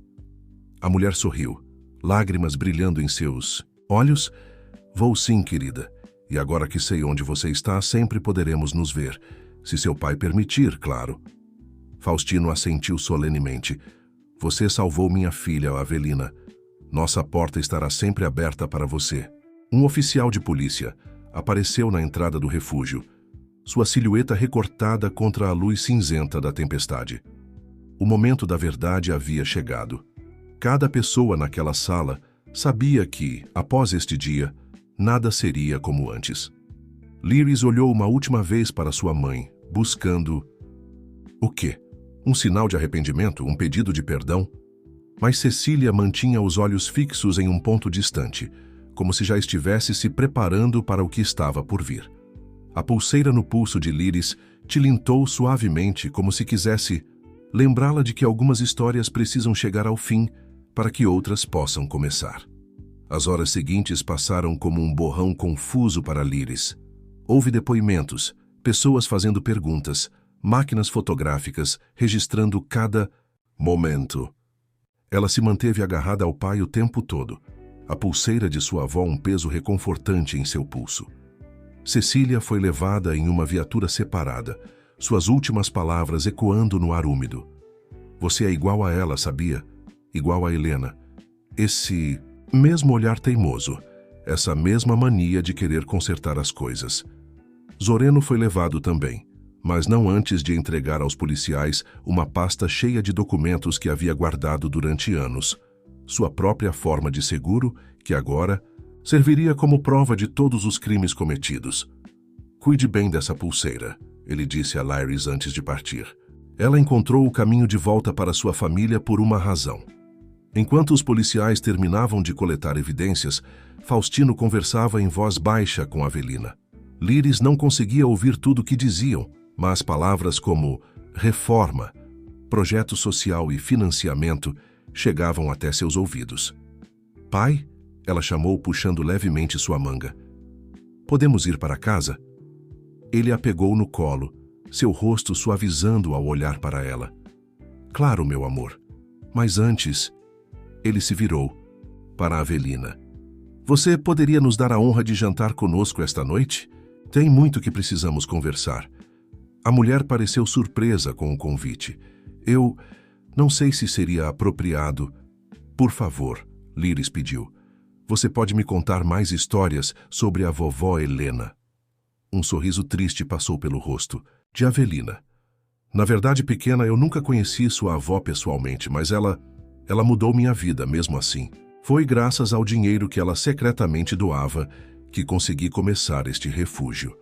A mulher sorriu, lágrimas brilhando em seus olhos. Vou sim, querida. E agora que sei onde você está, sempre poderemos nos ver. Se seu pai permitir, claro. Faustino assentiu solenemente. Você salvou minha filha, Avelina. Nossa porta estará sempre aberta para você. Um oficial de polícia apareceu na entrada do refúgio, sua silhueta recortada contra a luz cinzenta da tempestade. O momento da verdade havia chegado. Cada pessoa naquela sala sabia que, após este dia, nada seria como antes. Liris olhou uma última vez para sua mãe, buscando... O quê? Um sinal de arrependimento? Um pedido de perdão? Mas Cecília mantinha os olhos fixos em um ponto distante, como se já estivesse se preparando para o que estava por vir. A pulseira no pulso de Liris tilintou suavemente, como se quisesse lembrá-la de que algumas histórias precisam chegar ao fim para que outras possam começar. As horas seguintes passaram como um borrão confuso para Liris. Houve depoimentos, pessoas fazendo perguntas, máquinas fotográficas registrando cada momento. Ela se manteve agarrada ao pai o tempo todo, a pulseira de sua avó um peso reconfortante em seu pulso. Cecília foi levada em uma viatura separada, suas últimas palavras ecoando no ar úmido. Você é igual a ela, sabia? Igual a Helena. Esse mesmo olhar teimoso, essa mesma mania de querer consertar as coisas. Zoreno foi levado também, mas não antes de entregar aos policiais uma pasta cheia de documentos que havia guardado durante anos, sua própria forma de seguro, que agora serviria como prova de todos os crimes cometidos. Cuide bem dessa pulseira, ele disse a Liris antes de partir. Ela encontrou o caminho de volta para sua família por uma razão. Enquanto os policiais terminavam de coletar evidências, Faustino conversava em voz baixa com Avelina. Liris não conseguia ouvir tudo o que diziam, mas palavras como reforma, projeto social e financiamento chegavam até seus ouvidos. Pai? Ela chamou, puxando levemente sua manga. Podemos ir para casa? Ele a pegou no colo, seu rosto suavizando ao olhar para ela. Claro, meu amor. Mas antes... Ele se virou para Avelina. Você poderia nos dar a honra de jantar conosco esta noite? Tem muito que precisamos conversar. A mulher pareceu surpresa com o convite. Eu não sei se seria apropriado. Por favor, Liris pediu. Você pode me contar mais histórias sobre a vovó Helena? Um sorriso triste passou pelo rosto de Avelina. Na verdade, pequena, eu nunca conheci sua avó pessoalmente, mas ela mudou minha vida mesmo assim. Foi graças ao dinheiro que ela secretamente doava que consegui começar este refúgio.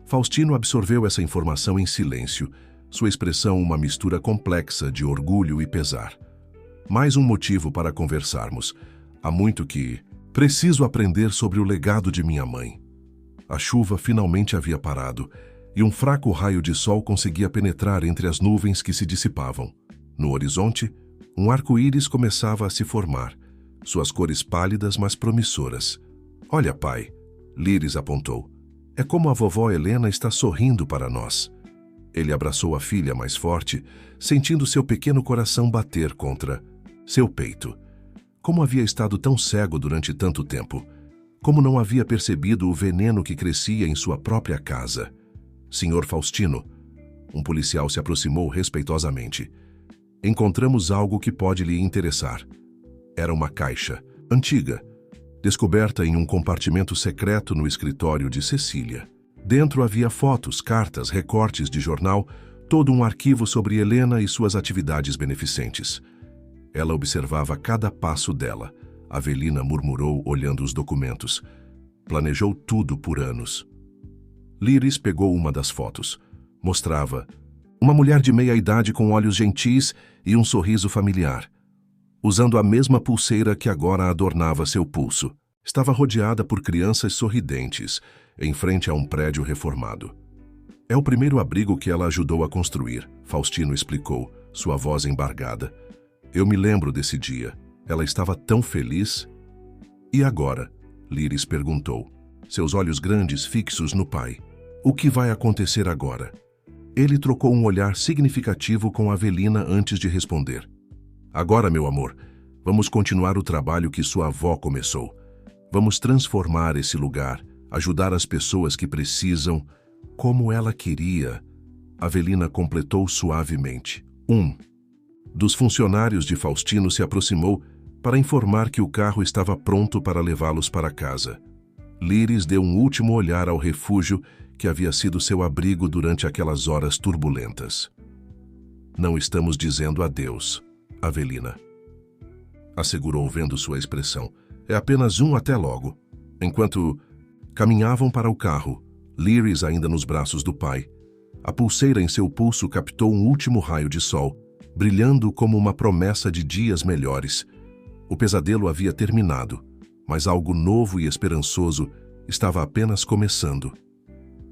Faustino absorveu essa informação em silêncio, sua expressão uma mistura complexa de orgulho e pesar. Mais um motivo para conversarmos. Há muito que preciso aprender sobre o legado de minha mãe. A chuva finalmente havia parado e um fraco raio de sol conseguia penetrar entre as nuvens que se dissipavam. No horizonte, um arco-íris começava a se formar, suas cores pálidas mas promissoras. Olha, pai, Liris apontou. É como a vovó Helena está sorrindo para nós. Ele abraçou a filha mais forte, sentindo seu pequeno coração bater contra seu peito. Como havia estado tão cego durante tanto tempo? Como não havia percebido o veneno que crescia em sua própria casa? Senhor Faustino, um policial se aproximou respeitosamente. Encontramos algo que pode lhe interessar. Era uma caixa, antiga, descoberta em um compartimento secreto no escritório de Cecília. Dentro havia fotos, cartas, recortes de jornal, todo um arquivo sobre Helena e suas atividades beneficentes. Ela observava cada passo dela. Avelina murmurou, olhando os documentos. Planejou tudo por anos. Liris pegou uma das fotos. Mostrava Uma mulher de meia-idade com olhos gentis e um sorriso familiar, usando a mesma pulseira que agora adornava seu pulso. Estava rodeada por crianças sorridentes, em frente a um prédio reformado. É o primeiro abrigo que ela ajudou a construir, Faustino explicou, sua voz embargada. Eu me lembro desse dia. Ela estava tão feliz. E agora? Liris perguntou, seus olhos grandes fixos no pai. O que vai acontecer agora? Ele trocou um olhar significativo com Avelina antes de responder. Agora, meu amor, vamos continuar o trabalho que sua avó começou. Vamos transformar esse lugar, ajudar as pessoas que precisam, como ela queria. Avelina completou suavemente. Um dos funcionários de Faustino se aproximou para informar que o carro estava pronto para levá-los para casa. Liris deu um último olhar ao refúgio que havia sido seu abrigo durante aquelas horas turbulentas. Não estamos dizendo adeus, Avelina, assegurou vendo sua expressão. É apenas um até logo. Enquanto caminhavam para o carro, Liris ainda nos braços do pai, a pulseira em seu pulso captou um último raio de sol, brilhando como uma promessa de dias melhores. O pesadelo havia terminado, mas algo novo e esperançoso estava apenas começando.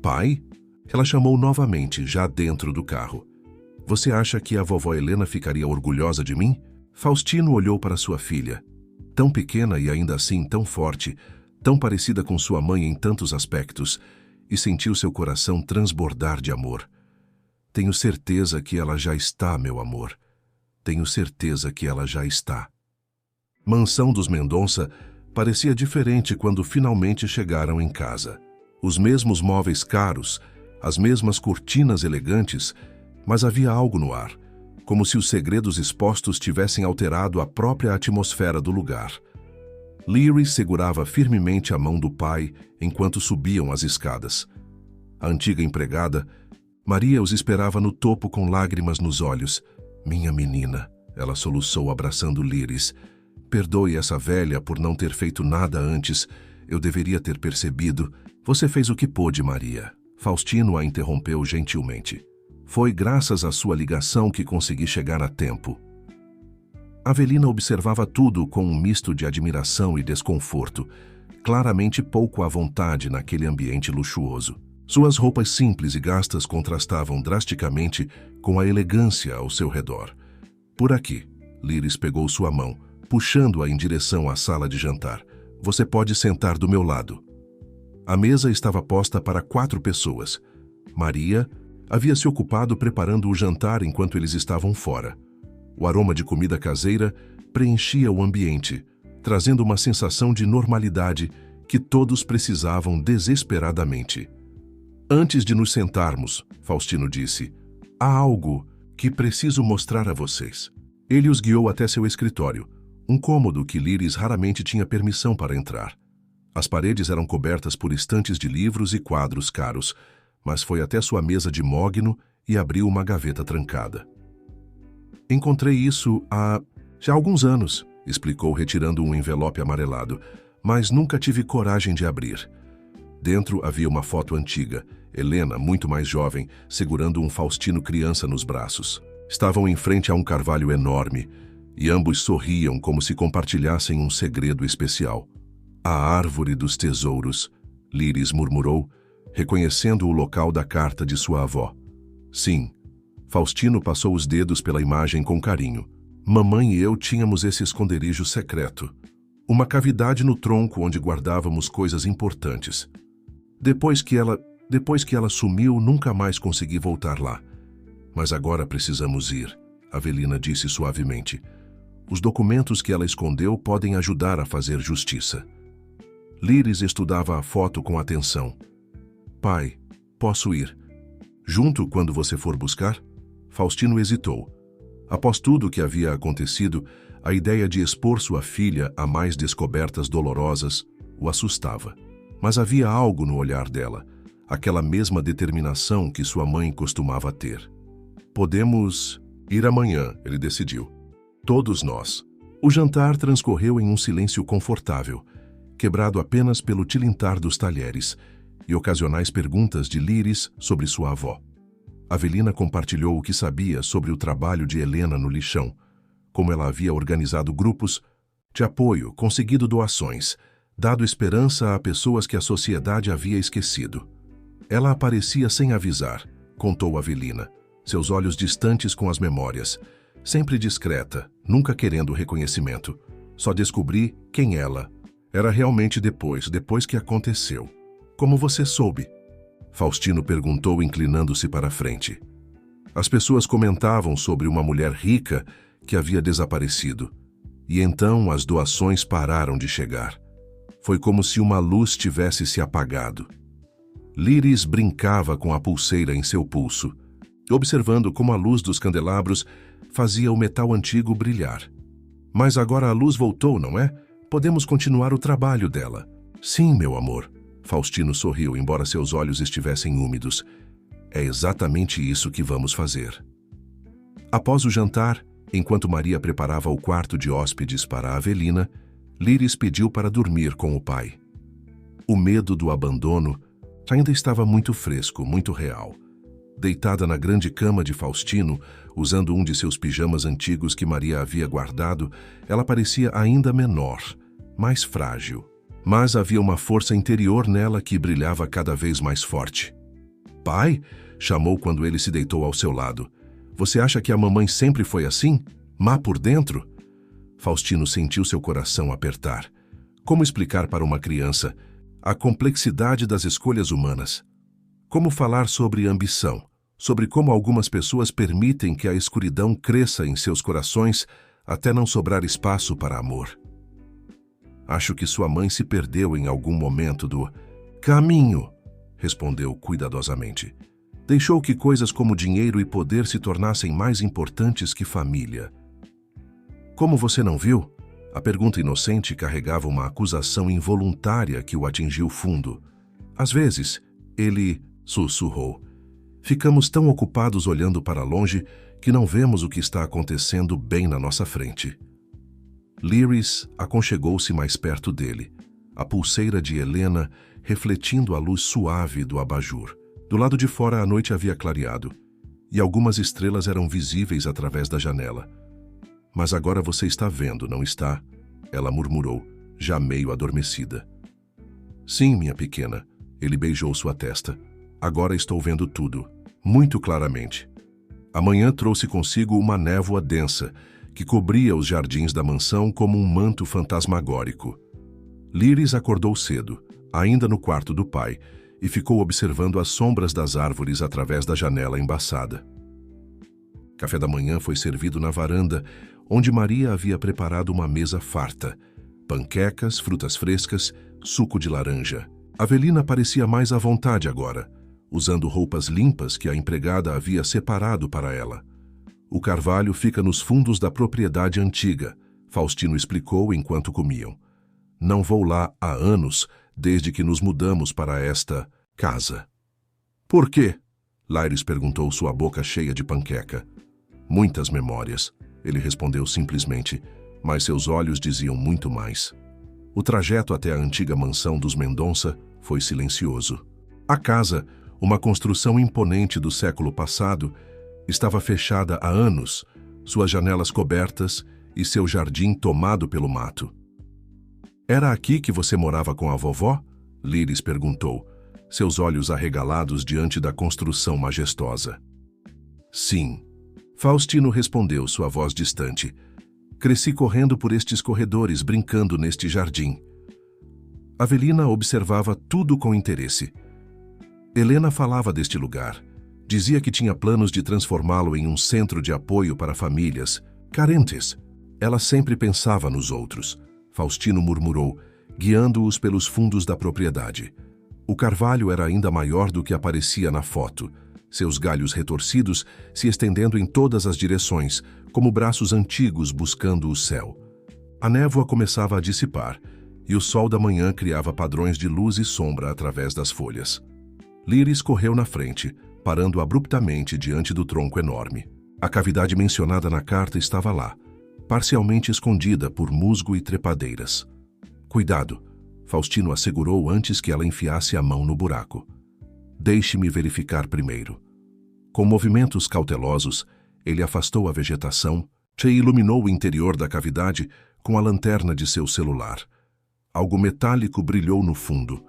Pai? Ela chamou novamente, já dentro do carro. Você acha que a vovó Helena ficaria orgulhosa de mim? Faustino olhou para sua filha, tão pequena e ainda assim tão forte, tão parecida com sua mãe em tantos aspectos, e sentiu seu coração transbordar de amor. Tenho certeza que ela já está, meu amor. Tenho certeza que ela já está. Mansão dos Mendonça parecia diferente quando finalmente chegaram em casa. Os mesmos móveis caros, as mesmas cortinas elegantes, mas havia algo no ar, como se os segredos expostos tivessem alterado a própria atmosfera do lugar. Liris segurava firmemente a mão do pai enquanto subiam as escadas. A antiga empregada, Maria, os esperava no topo com lágrimas nos olhos. Minha menina, ela soluçou abraçando Liris. Perdoe essa velha por não ter feito nada antes. Eu deveria ter percebido. Você fez o que pôde, Maria. Faustino a interrompeu gentilmente. Foi graças à sua ligação que consegui chegar a tempo. Avelina observava tudo com um misto de admiração e desconforto, claramente pouco à vontade naquele ambiente luxuoso. Suas roupas simples e gastas contrastavam drasticamente com a elegância ao seu redor. Por aqui, Liris pegou sua mão, puxando-a em direção à sala de jantar. Você pode sentar do meu lado. A mesa estava posta para 4 pessoas. Maria havia se ocupado preparando o jantar enquanto eles estavam fora. O aroma de comida caseira preenchia o ambiente, trazendo uma sensação de normalidade que todos precisavam desesperadamente. Antes de nos sentarmos, Faustino disse, há algo que preciso mostrar a vocês. Ele os guiou até seu escritório, um cômodo que Liris raramente tinha permissão para entrar. As paredes eram cobertas por estantes de livros e quadros caros, mas foi até sua mesa de mogno e abriu uma gaveta trancada. Encontrei isso há já alguns anos, explicou retirando um envelope amarelado, mas nunca tive coragem de abrir. Dentro havia uma foto antiga, Helena, muito mais jovem, segurando um Faustino criança nos braços. Estavam em frente a um carvalho enorme, e ambos sorriam como se compartilhassem um segredo especial. A árvore dos tesouros, Liris murmurou, reconhecendo o local da carta de sua avó. Sim, Faustino passou os dedos pela imagem com carinho. Mamãe e eu tínhamos esse esconderijo secreto. Uma cavidade no tronco onde guardávamos coisas importantes. Depois que ela sumiu, nunca mais consegui voltar lá. Mas agora precisamos ir, Avelina disse suavemente. Os documentos que ela escondeu podem ajudar a fazer justiça. Liris estudava a foto com atenção. Pai, posso ir? Junto quando você for buscar? Faustino hesitou. Após tudo o que havia acontecido, a ideia de expor sua filha a mais descobertas dolorosas o assustava. Mas havia algo no olhar dela, aquela mesma determinação que sua mãe costumava ter. Podemos ir amanhã, ele decidiu. Todos nós. O jantar transcorreu em um silêncio confortável, quebrado apenas pelo tilintar dos talheres e ocasionais perguntas de Liris sobre sua avó. Avelina compartilhou o que sabia sobre o trabalho de Helena no lixão, como ela havia organizado grupos de apoio, conseguido doações, dado esperança a pessoas que a sociedade havia esquecido. Ela aparecia sem avisar, contou Avelina, seus olhos distantes com as memórias, sempre discreta, nunca querendo reconhecimento. Só descobri quem ela era realmente depois que aconteceu. Como você soube? Faustino perguntou, inclinando-se para a frente. As pessoas comentavam sobre uma mulher rica que havia desaparecido. E então as doações pararam de chegar. Foi como se uma luz tivesse se apagado. Liris brincava com a pulseira em seu pulso, observando como a luz dos candelabros fazia o metal antigo brilhar. Mas agora a luz voltou, não é? Podemos continuar o trabalho dela. Sim, meu amor. Faustino sorriu, embora seus olhos estivessem úmidos. É exatamente isso que vamos fazer. Após o jantar, enquanto Maria preparava o quarto de hóspedes para Avelina, Liris pediu para dormir com o pai. O medo do abandono ainda estava muito fresco, muito real. Deitada na grande cama de Faustino, usando um de seus pijamas antigos que Maria havia guardado, ela parecia ainda menor, mais frágil. Mas havia uma força interior nela que brilhava cada vez mais forte. Pai? Chamou quando ele se deitou ao seu lado. Você acha que a mamãe sempre foi assim? Má por dentro? Faustino sentiu seu coração apertar. Como explicar para uma criança a complexidade das escolhas humanas? Como falar sobre ambição? Sobre como algumas pessoas permitem que a escuridão cresça em seus corações até não sobrar espaço para amor? Acho que sua mãe se perdeu em algum momento do caminho, respondeu cuidadosamente. Deixou que coisas como dinheiro e poder se tornassem mais importantes que família. Como você não viu? A pergunta inocente carregava uma acusação involuntária que o atingiu fundo. Às vezes, ele sussurrou. Ficamos tão ocupados olhando para longe que não vemos o que está acontecendo bem na nossa frente. Liris aconchegou-se mais perto dele, a pulseira de Helena refletindo a luz suave do abajur. Do lado de fora a noite havia clareado, e algumas estrelas eram visíveis através da janela. Mas agora você está vendo, não está? Ela murmurou, já meio adormecida. Sim, minha pequena. Ele beijou sua testa. Agora estou vendo tudo, muito claramente. A manhã trouxe consigo uma névoa densa, que cobria os jardins da mansão como um manto fantasmagórico. Liris acordou cedo, ainda no quarto do pai, e ficou observando as sombras das árvores através da janela embaçada. Café da manhã foi servido na varanda, onde Maria havia preparado uma mesa farta. Panquecas, frutas frescas, suco de laranja. Avelina parecia mais à vontade agora, usando roupas limpas que a empregada havia separado para ela. O carvalho fica nos fundos da propriedade antiga, Faustino explicou enquanto comiam. Não vou lá há anos, desde que nos mudamos para esta casa. Por quê? Liris perguntou, sua boca cheia de panqueca. Muitas memórias, ele respondeu simplesmente, mas seus olhos diziam muito mais. O trajeto até a antiga mansão dos Mendonça foi silencioso. A casa, uma construção imponente do século passado, estava fechada há anos, suas janelas cobertas e seu jardim tomado pelo mato. Era aqui que você morava com a vovó? Liris perguntou, seus olhos arregalados diante da construção majestosa. Sim. Faustino respondeu, sua voz distante. Cresci correndo por estes corredores, brincando neste jardim. Avelina observava tudo com interesse. Helena falava deste lugar. Dizia que tinha planos de transformá-lo em um centro de apoio para famílias carentes. Ela sempre pensava nos outros. Faustino murmurou, guiando-os pelos fundos da propriedade. O carvalho era ainda maior do que aparecia na foto, seus galhos retorcidos se estendendo em todas as direções, como braços antigos buscando o céu. A névoa começava a dissipar, e o sol da manhã criava padrões de luz e sombra através das folhas. Liris correu na frente, parando abruptamente diante do tronco enorme. A cavidade mencionada na carta estava lá, parcialmente escondida por musgo e trepadeiras. Cuidado, Faustino assegurou antes que ela enfiasse a mão no buraco. Deixe-me verificar primeiro. Com movimentos cautelosos, ele afastou a vegetação e iluminou o interior da cavidade com a lanterna de seu celular. Algo metálico brilhou no fundo,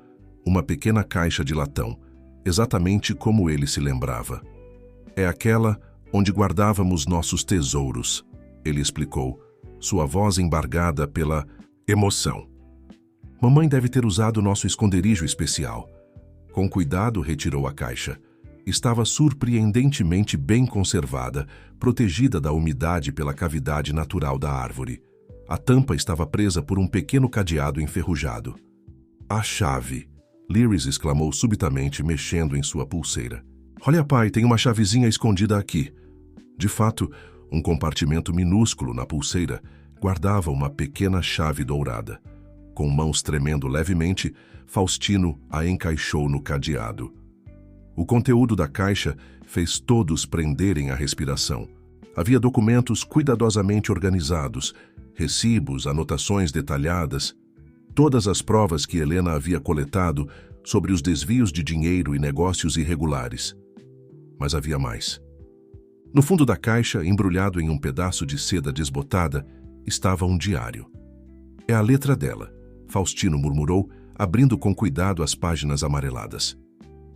uma pequena caixa de latão, exatamente como ele se lembrava. É aquela onde guardávamos nossos tesouros, ele explicou, sua voz embargada pela emoção. Mamãe deve ter usado nosso esconderijo especial. Com cuidado, retirou a caixa. Estava surpreendentemente bem conservada, protegida da umidade pela cavidade natural da árvore. A tampa estava presa por um pequeno cadeado enferrujado. A chave! Lyris exclamou subitamente, mexendo em sua pulseira. Olha, pai, tem uma chavezinha escondida aqui. De fato, um compartimento minúsculo na pulseira guardava uma pequena chave dourada. Com mãos tremendo levemente, Faustino a encaixou no cadeado. O conteúdo da caixa fez todos prenderem a respiração. Havia documentos cuidadosamente organizados, recibos, anotações detalhadas, todas as provas que Helena havia coletado sobre os desvios de dinheiro e negócios irregulares. Mas havia mais. No fundo da caixa, embrulhado em um pedaço de seda desbotada, estava um diário. É a letra dela, Faustino murmurou, abrindo com cuidado as páginas amareladas.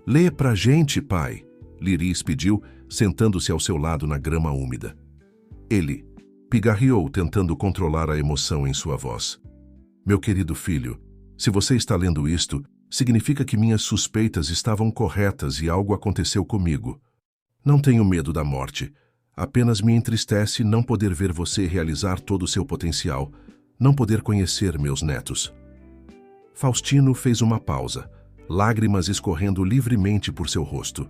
Lê pra gente, pai, Lyris pediu, sentando-se ao seu lado na grama úmida. Ele pigarreou, tentando controlar a emoção em sua voz. Meu querido filho, se você está lendo isto, significa que minhas suspeitas estavam corretas e algo aconteceu comigo. Não tenho medo da morte. Apenas me entristece não poder ver você realizar todo o seu potencial, não poder conhecer meus netos. Faustino fez uma pausa, lágrimas escorrendo livremente por seu rosto.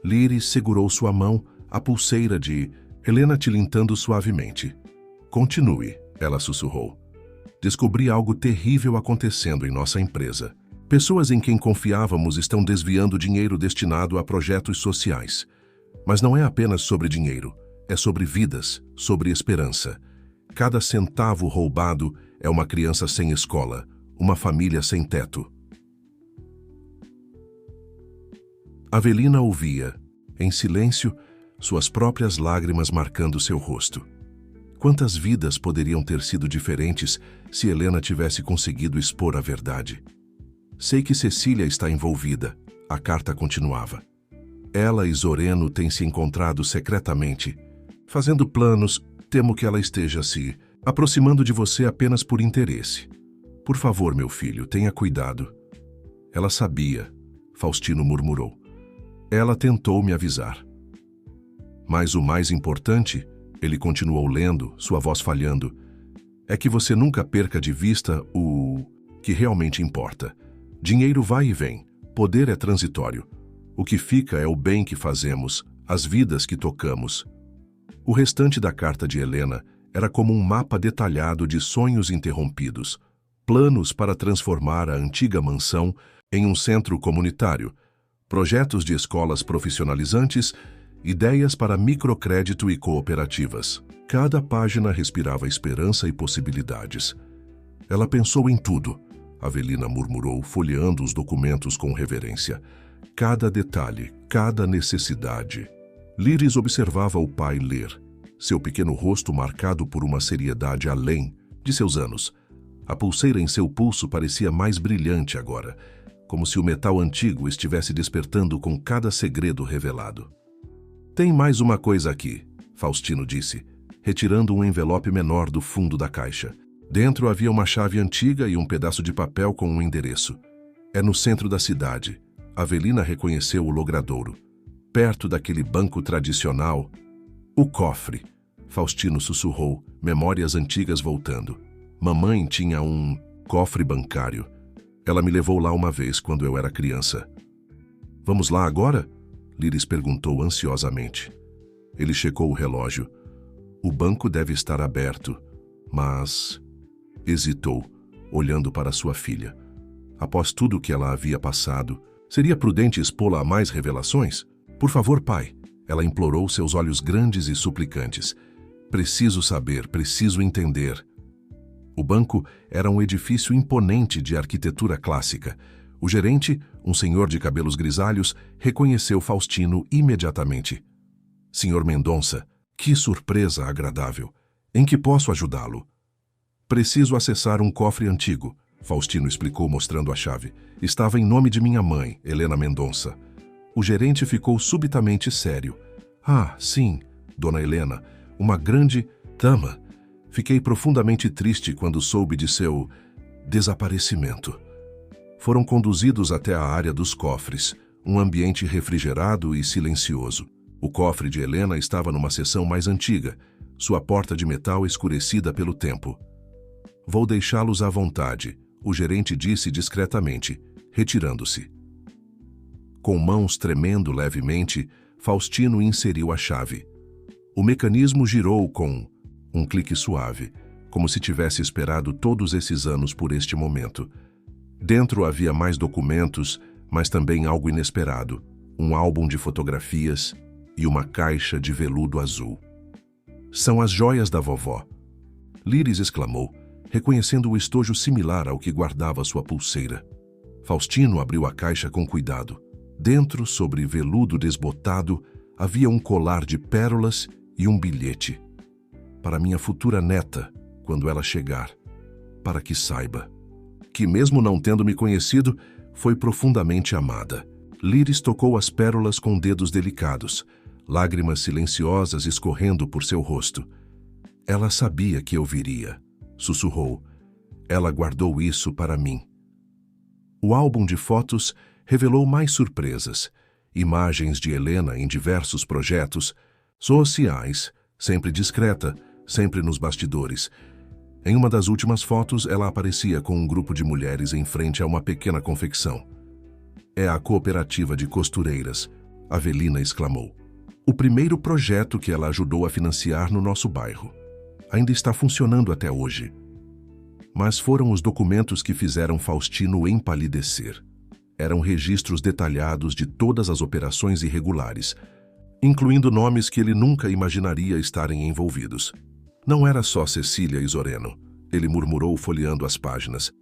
Lyris segurou sua mão, a pulseira de Helena tilintando suavemente. Continue, ela sussurrou. Descobri algo terrível acontecendo em nossa empresa. Pessoas em quem confiávamos estão desviando dinheiro destinado a projetos sociais. Mas não é apenas sobre dinheiro, é sobre vidas, sobre esperança. Cada centavo roubado é uma criança sem escola, uma família sem teto. Avelina ouvia, em silêncio, suas próprias lágrimas marcando seu rosto. Quantas vidas poderiam ter sido diferentes se Helena tivesse conseguido expor a verdade? Sei que Cecília está envolvida, a carta continuava. Ela e Zoreno têm se encontrado secretamente. Fazendo planos, temo que ela esteja se aproximando de você apenas por interesse. Por favor, meu filho, tenha cuidado. Ela sabia, Faustino murmurou. Ela tentou me avisar. Mas o mais importante, ele continuou lendo, sua voz falhando, é que você nunca perca de vista o que realmente importa. Dinheiro vai e vem, poder é transitório. O que fica é o bem que fazemos, as vidas que tocamos. O restante da carta de Helena era como um mapa detalhado de sonhos interrompidos, planos para transformar a antiga mansão em um centro comunitário, projetos de escolas profissionalizantes, ideias para microcrédito e cooperativas. Cada página respirava esperança e possibilidades. Ela pensou em tudo, Avelina murmurou, folheando os documentos com reverência. Cada detalhe, cada necessidade. Lyris observava o pai ler, seu pequeno rosto marcado por uma seriedade além de seus anos. A pulseira em seu pulso parecia mais brilhante agora, como se o metal antigo estivesse despertando com cada segredo revelado. Tem mais uma coisa aqui, Faustino disse, retirando um envelope menor do fundo da caixa. Dentro havia uma chave antiga e um pedaço de papel com um endereço. É no centro da cidade. Avelina reconheceu o logradouro. Perto daquele banco tradicional. O cofre, Faustino sussurrou, memórias antigas voltando. Mamãe tinha um cofre bancário. Ela me levou lá uma vez quando eu era criança. Vamos lá agora? Lyris perguntou ansiosamente. Ele checou o relógio. O banco deve estar aberto, mas... Hesitou, olhando para sua filha. Após tudo o que ela havia passado, seria prudente expô-la a mais revelações? Por favor, pai, ela implorou, seus olhos grandes e suplicantes. Preciso saber, preciso entender. O banco era um edifício imponente de arquitetura clássica. O gerente, um senhor de cabelos grisalhos, reconheceu Faustino imediatamente. Senhor Mendonça, que surpresa agradável! Em que posso ajudá-lo? Preciso acessar um cofre antigo, Faustino explicou mostrando a chave. Estava em nome de minha mãe, Helena Mendonça. O gerente ficou subitamente sério. Ah, sim, dona Helena, uma grande dama. Fiquei profundamente triste quando soube de seu desaparecimento. Foram conduzidos até a área dos cofres, um ambiente refrigerado e silencioso. O cofre de Helena estava numa seção mais antiga, sua porta de metal escurecida pelo tempo. Vou deixá-los à vontade, o gerente disse discretamente, retirando-se. Com mãos tremendo levemente, Faustino inseriu a chave. O mecanismo girou com um clique suave, como se tivesse esperado todos esses anos por este momento. Dentro havia mais documentos, mas também algo inesperado, um álbum de fotografias e uma caixa de veludo azul. São as joias da vovó. Líris exclamou, reconhecendo o estojo similar ao que guardava sua pulseira. Faustino abriu a caixa com cuidado. Dentro, sobre veludo desbotado, havia um colar de pérolas e um bilhete. Para minha futura neta, quando ela chegar, para que saiba que, mesmo não tendo me conhecido, foi profundamente amada. Líris tocou as pérolas com dedos delicados, lágrimas silenciosas escorrendo por seu rosto. Ela sabia que eu viria, sussurrou. Ela guardou isso para mim. O álbum de fotos revelou mais surpresas. Imagens de Helena em diversos projetos sociais, sempre discreta, sempre nos bastidores. Em uma das últimas fotos, ela aparecia com um grupo de mulheres em frente a uma pequena confecção. É a cooperativa de costureiras, Avelina exclamou. O primeiro projeto que ela ajudou a financiar no nosso bairro. Ainda está funcionando até hoje. Mas foram os documentos que fizeram Faustino empalidecer. Eram registros detalhados de todas as operações irregulares, incluindo nomes que ele nunca imaginaria estarem envolvidos. Não era só Cecília e Zoreno, ele murmurou folheando as páginas.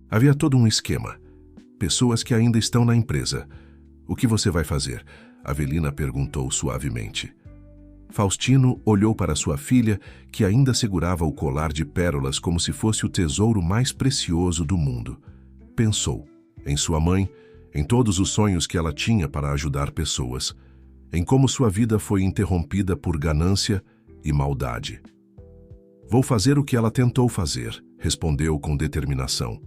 Havia todo um esquema. Pessoas que ainda estão na empresa. O que você vai fazer? Avelina perguntou suavemente. Faustino olhou para sua filha, que ainda segurava o colar de pérolas como se fosse o tesouro mais precioso do mundo. Pensou em sua mãe, em todos os sonhos que ela tinha para ajudar pessoas, em como sua vida foi interrompida por ganância e maldade. Vou fazer o que ela tentou fazer, respondeu com determinação.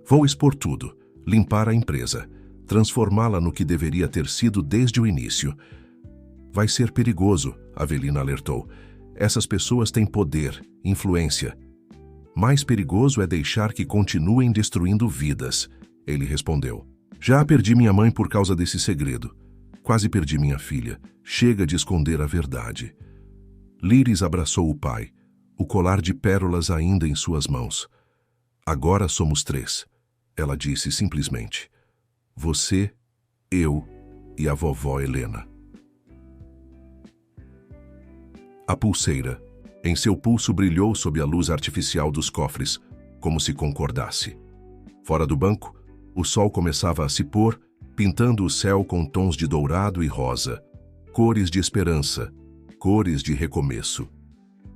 Vou expor tudo, limpar a empresa, transformá-la no que deveria ter sido desde o início. Vai ser perigoso, Avelina alertou. Essas pessoas têm poder, influência. Mais perigoso é deixar que continuem destruindo vidas, ele respondeu. Já perdi minha mãe por causa desse segredo. Quase perdi minha filha. Chega de esconder a verdade. Líris abraçou o pai, o colar de pérolas ainda em suas mãos. Agora somos 3, ela disse simplesmente. Você, eu e a vovó Helena. A pulseira, em seu pulso, brilhou sob a luz artificial dos cofres, como se concordasse. Fora do banco, o sol começava a se pôr, pintando o céu com tons de dourado e rosa, cores de esperança, cores de recomeço.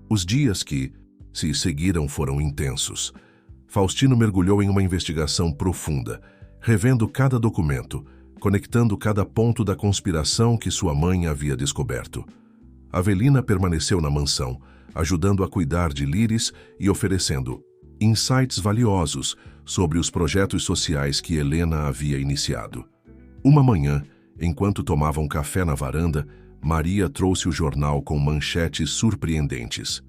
Os dias que se seguiram foram intensos. Faustino mergulhou em uma investigação profunda, revendo cada documento, conectando cada ponto da conspiração que sua mãe havia descoberto. Avelina permaneceu na mansão, ajudando a cuidar de Líris e oferecendo insights valiosos sobre os projetos sociais que Helena havia iniciado. Uma manhã, enquanto tomavam café na varanda, Maria trouxe o jornal com manchetes surpreendentes.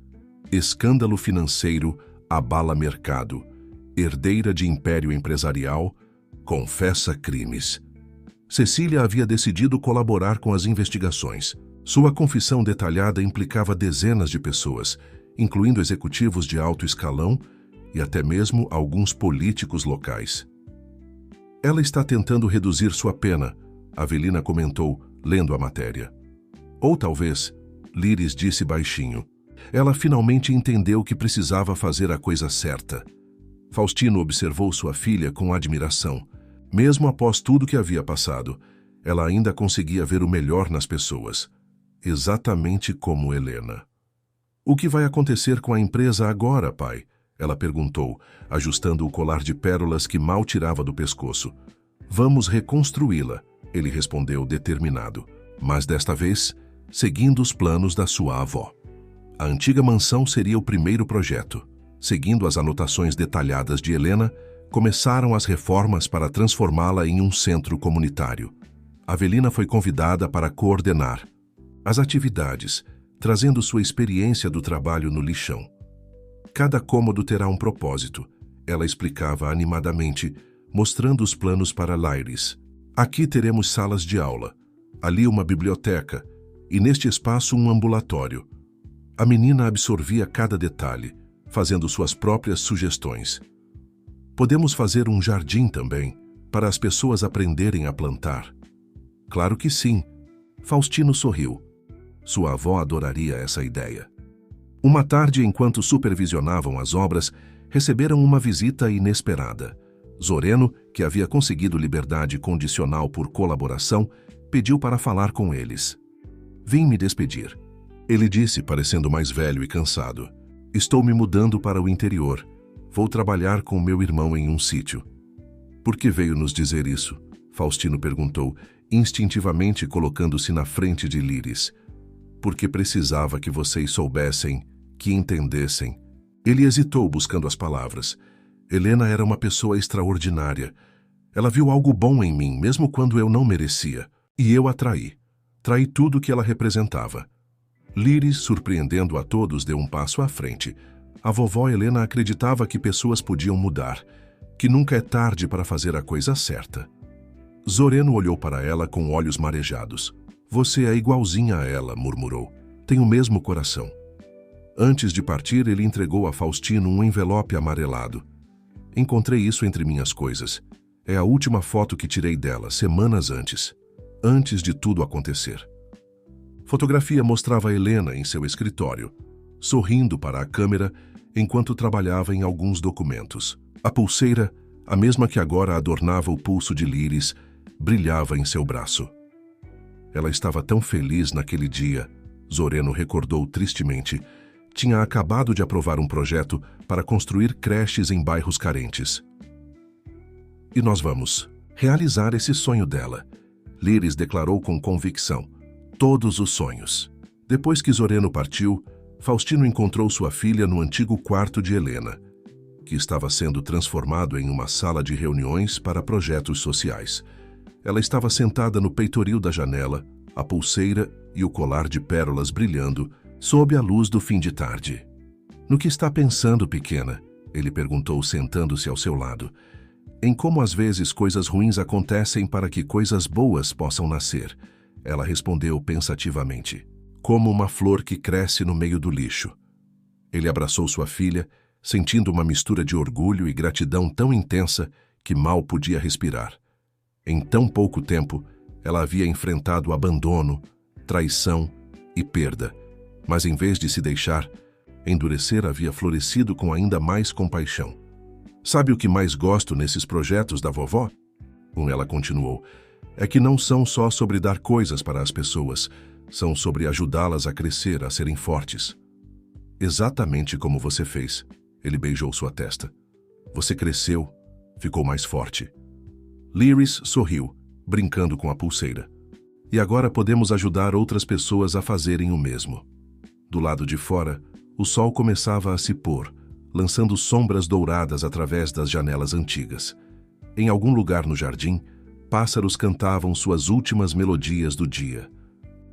Escândalo financeiro abala mercado. Herdeira de império empresarial confessa crimes. Cecília havia decidido colaborar com as investigações. Sua confissão detalhada implicava dezenas de pessoas, incluindo executivos de alto escalão e até mesmo alguns políticos locais. Ela está tentando reduzir sua pena, Avelina comentou, lendo a matéria. Ou talvez, Líris disse baixinho, ela finalmente entendeu que precisava fazer a coisa certa. Faustino observou sua filha com admiração. Mesmo após tudo que havia passado, ela ainda conseguia ver o melhor nas pessoas. exatamente como Helena. O que vai acontecer com a empresa agora, pai? Ela perguntou, ajustando o colar de pérolas que mal tirava do pescoço. Vamos reconstruí-la, ele respondeu determinado, mas desta vez, seguindo os planos da sua avó. A antiga mansão seria o primeiro projeto. Seguindo as anotações detalhadas de Helena, começaram as reformas para transformá-la em um centro comunitário. Avelina foi convidada para coordenar as atividades, trazendo sua experiência do trabalho no lixão. Cada cômodo terá um propósito, ela explicava animadamente, mostrando os planos para Lyris. Aqui teremos salas de aula, ali uma biblioteca e neste espaço um ambulatório. A menina absorvia cada detalhe, fazendo suas próprias sugestões. Podemos fazer um jardim também, para as pessoas aprenderem a plantar. Claro que sim. Faustino sorriu. Sua avó adoraria essa ideia. Uma tarde, enquanto supervisionavam as obras, receberam uma visita inesperada. Zoreno, que havia conseguido liberdade condicional por colaboração, pediu para falar com eles. Vim me despedir. Ele disse, parecendo mais velho e cansado. Estou me mudando para o interior. Vou trabalhar com meu irmão em um sítio. Por que veio nos dizer isso? Faustino perguntou, instintivamente colocando-se na frente de Lyris. Porque precisava que vocês soubessem, que entendessem. Ele hesitou buscando as palavras. Helena era uma pessoa extraordinária. Ela viu algo bom em mim, mesmo quando eu não merecia. E eu a traí. Traí tudo que ela representava. Lyris, surpreendendo a todos, deu um passo à frente. A vovó Helena acreditava que pessoas podiam mudar, que nunca é tarde para fazer a coisa certa. Zoreno olhou para ela com olhos marejados. Você é igualzinha a ela, murmurou. Tem o mesmo coração. Antes de partir, ele entregou a Faustino um envelope amarelado. Encontrei isso entre minhas coisas. É a última foto que tirei dela, semanas antes de tudo acontecer. Fotografia mostrava Helena em seu escritório, sorrindo para a câmera enquanto trabalhava em alguns documentos. A pulseira, a mesma que agora adornava o pulso de Lyris, brilhava em seu braço. Ela estava tão feliz naquele dia, Zoreno recordou tristemente. Tinha acabado de aprovar um projeto para construir creches em bairros carentes. E nós vamos realizar esse sonho dela, Lyris declarou com convicção. Todos os sonhos. Depois que Zoreno partiu, Faustino encontrou sua filha no antigo quarto de Helena, que estava sendo transformado em uma sala de reuniões para projetos sociais. Ela estava sentada no peitoril da janela, a pulseira e o colar de pérolas brilhando, sob a luz do fim de tarde. No que está pensando, pequena? Ele perguntou, sentando-se ao seu lado. Em como às vezes coisas ruins acontecem para que coisas boas possam nascer. Ela respondeu pensativamente. Como uma flor que cresce no meio do lixo. Ele abraçou sua filha, sentindo uma mistura de orgulho e gratidão tão intensa que mal podia respirar. Em tão pouco tempo, ela havia enfrentado abandono, traição e perda, mas em vez de se deixar, endurecer havia florescido com ainda mais compaixão. Sabe o que mais gosto nesses projetos da vovó? Ela continuou. É que não são só sobre dar coisas para as pessoas, são sobre ajudá-las a crescer, a serem fortes. Exatamente como você fez. Ele beijou sua testa. Você cresceu, ficou mais forte. Lyris sorriu, brincando com a pulseira. E agora podemos ajudar outras pessoas a fazerem o mesmo. Do lado de fora, o sol começava a se pôr, lançando sombras douradas através das janelas antigas. Em algum lugar no jardim, pássaros cantavam suas últimas melodias do dia.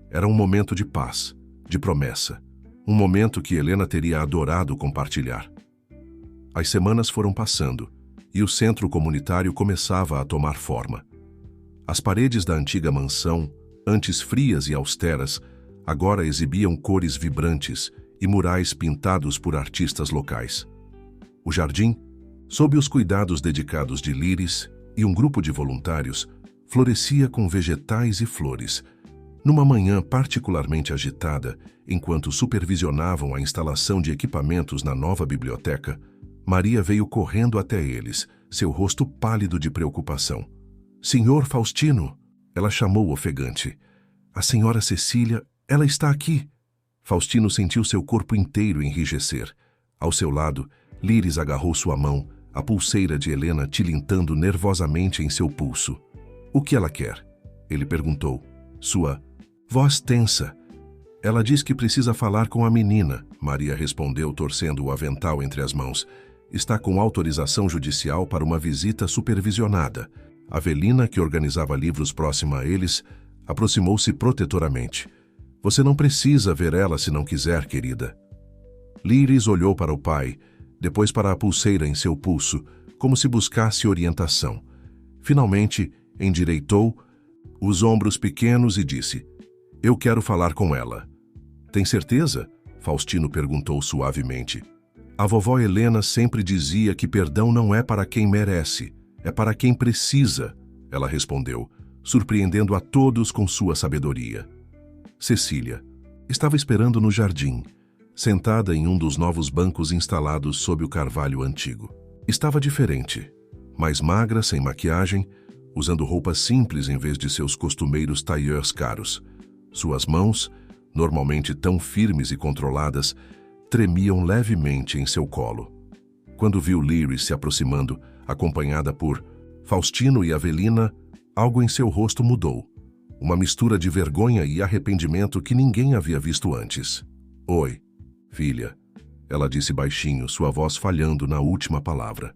Era um momento de paz, de promessa. Um momento que Helena teria adorado compartilhar. As semanas foram passando, e o centro comunitário começava a tomar forma. As paredes da antiga mansão, antes frias e austeras, agora exibiam cores vibrantes e murais pintados por artistas locais. O jardim, sob os cuidados dedicados de Lyris e um grupo de voluntários, florescia com vegetais e flores. Numa manhã particularmente agitada, enquanto supervisionavam a instalação de equipamentos na nova biblioteca, Maria veio correndo até eles, seu rosto pálido de preocupação. Senhor Faustino, ela chamou ofegante. A senhora Cecília, Ela está aqui! Faustino sentiu seu corpo inteiro enrijecer. Ao seu lado, Liris agarrou sua mão, a pulseira de Helena tilintando nervosamente em seu pulso. O que ela quer? Ele perguntou. Sua voz tensa. Ela diz que precisa falar com a menina, Maria respondeu, torcendo o avental entre as mãos. Está com autorização judicial para uma visita supervisionada. Avelina, que organizava livros próxima a eles, aproximou-se protetoramente. Você não precisa ver ela se não quiser, querida. Liris olhou para o pai, depois para a pulseira em seu pulso, como se buscasse orientação. Finalmente, endireitou os ombros pequenos e disse: Eu quero falar com ela. Tem certeza? Faustino perguntou suavemente. A vovó Helena sempre dizia que perdão não é para quem merece, é para quem precisa, ela respondeu, surpreendendo a todos com sua sabedoria. Cecília estava esperando no jardim, sentada em um dos novos bancos instalados sob o carvalho antigo. Estava diferente, mais magra, sem maquiagem, usando roupas simples em vez de seus costumeiros tailleurs caros. Suas mãos, normalmente tão firmes e controladas, tremiam levemente em seu colo. Quando viu Liris se aproximando, acompanhada por Faustino e Avelina, algo em seu rosto mudou. Uma mistura de vergonha e arrependimento que ninguém havia visto antes. Oi, filha, ela disse baixinho, sua voz falhando na última palavra.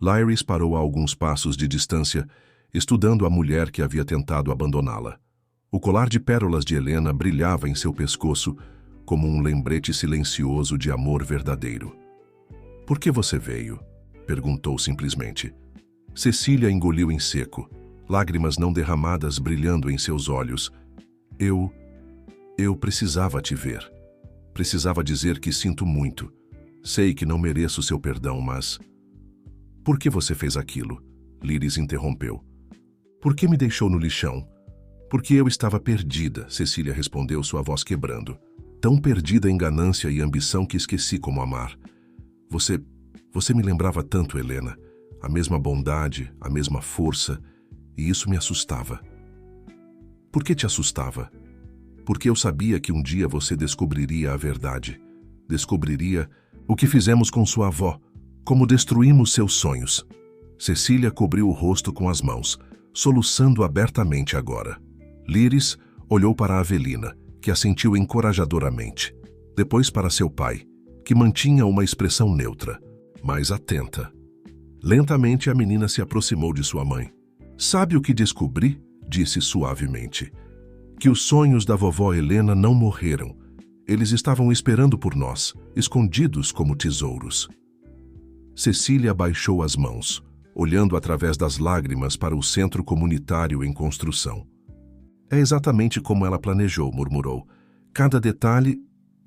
Liris parou a alguns passos de distância, estudando a mulher que havia tentado abandoná-la. O colar de pérolas de Helena brilhava em seu pescoço como um lembrete silencioso de amor verdadeiro. Por que você veio? Perguntou simplesmente. Cecília engoliu em seco, lágrimas não derramadas brilhando em seus olhos. Eu precisava te ver. Precisava dizer que sinto muito. Sei que não mereço seu perdão, mas... Por que você fez aquilo? Liris interrompeu. Por que me deixou no lixão? Porque eu estava perdida, Cecília respondeu, sua voz quebrando. Tão perdida em ganância e ambição que esqueci como amar. Você me lembrava tanto, Helena. A mesma bondade, a mesma força, e isso me assustava. Por que te assustava? Porque eu sabia que um dia você descobriria a verdade. Descobriria o que fizemos com sua avó, como destruímos seus sonhos. Cecília cobriu o rosto com as mãos, soluçando abertamente agora. Liris olhou para a Avelina, que assentiu encorajadoramente. Depois para seu pai, que mantinha uma expressão neutra, mas atenta. Lentamente a menina se aproximou de sua mãe. Sabe o que descobri? Disse suavemente. Que os sonhos da vovó Helena não morreram. Eles estavam esperando por nós, escondidos como tesouros. Cecília baixou as mãos, olhando através das lágrimas para o centro comunitário em construção. É exatamente como ela planejou, murmurou. Cada detalhe...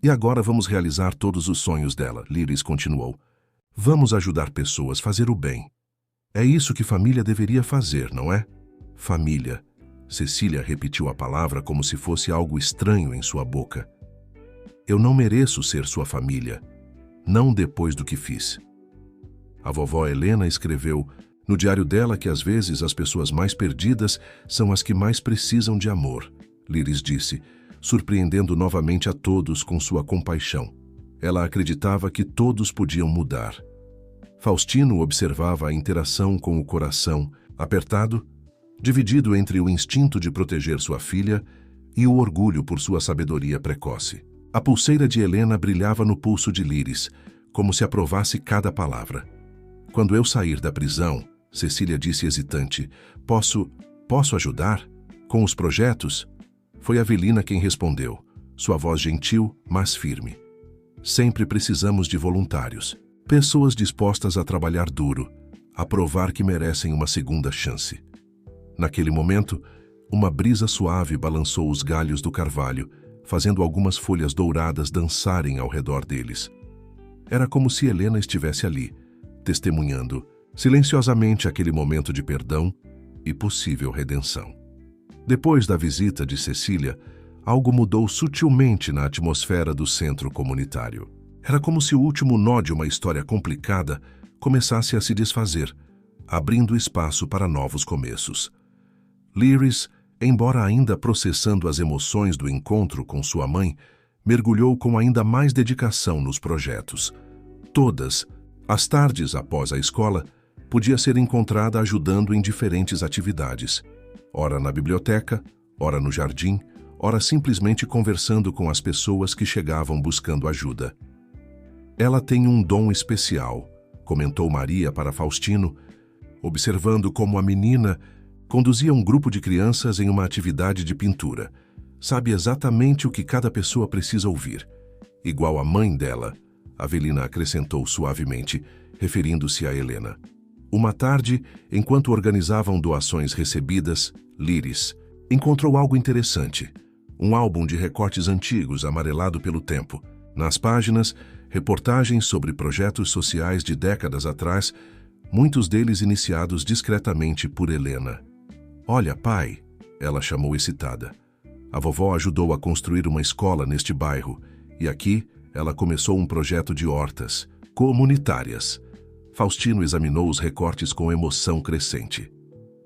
E agora vamos realizar todos os sonhos dela, Liris continuou. Vamos ajudar pessoas, fazer o bem. É isso que família deveria fazer, não é? Família. Cecília repetiu a palavra como se fosse algo estranho em sua boca. Eu não mereço ser sua família. Não depois do que fiz. A vovó Helena escreveu no diário dela que às vezes as pessoas mais perdidas são as que mais precisam de amor, Liris disse, surpreendendo novamente a todos com sua compaixão. Ela acreditava que todos podiam mudar. Faustino observava a interação com o coração, apertado, dividido entre o instinto de proteger sua filha e o orgulho por sua sabedoria precoce. A pulseira de Helena brilhava no pulso de Liris, como se aprovasse cada palavra. Quando eu sair da prisão, Cecília disse hesitante, posso ajudar? Com os projetos? Foi Avelina quem respondeu, sua voz gentil, mas firme. Sempre precisamos de voluntários, pessoas dispostas a trabalhar duro, a provar que merecem uma segunda chance. Naquele momento, uma brisa suave balançou os galhos do carvalho, fazendo algumas folhas douradas dançarem ao redor deles. Era como se Helena estivesse ali, testemunhando silenciosamente aquele momento de perdão e possível redenção. Depois da visita de Cecília, algo mudou sutilmente na atmosfera do centro comunitário. Era como se o último nó de uma história complicada começasse a se desfazer, abrindo espaço para novos começos. Liris Embora ainda processando as emoções do encontro com sua mãe, mergulhou com ainda mais dedicação nos projetos. Todas as tardes após a escola, podia ser encontrada ajudando em diferentes atividades. Ora na biblioteca, ora no jardim, ora simplesmente conversando com as pessoas que chegavam buscando ajuda. Ela tem um dom especial, comentou Maria para Faustino, observando como a menina conduzia um grupo de crianças em uma atividade de pintura. Sabe exatamente o que cada pessoa precisa ouvir. Igual a mãe dela, Avelina acrescentou suavemente, referindo-se a Helena. Uma tarde, enquanto organizavam doações recebidas, Liris encontrou algo interessante. Um álbum de recortes antigos amarelado pelo tempo. Nas páginas, reportagens sobre projetos sociais de décadas atrás, muitos deles iniciados discretamente por Helena. "Olha, pai", ela chamou excitada. A vovó ajudou a construir uma escola neste bairro, e aqui ela começou um projeto de hortas comunitárias. Faustino examinou os recortes com emoção crescente.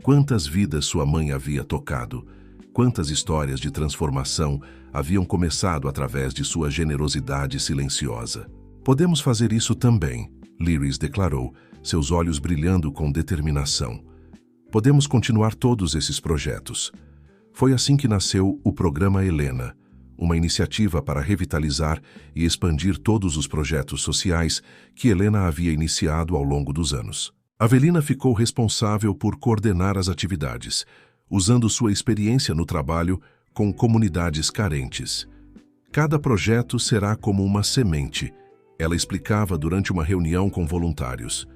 Quantas vidas sua mãe havia tocado, quantas histórias de transformação haviam começado através de sua generosidade silenciosa. "Podemos fazer isso também", Liris declarou, seus olhos brilhando com determinação. "Podemos continuar todos esses projetos." Foi assim que nasceu o Programa Helena, uma iniciativa para revitalizar e expandir todos os projetos sociais que Helena havia iniciado ao longo dos anos. Avelina ficou responsável por coordenar as atividades, usando sua experiência no trabalho com comunidades carentes. "Cada projeto será como uma semente", ela explicava durante uma reunião com voluntários.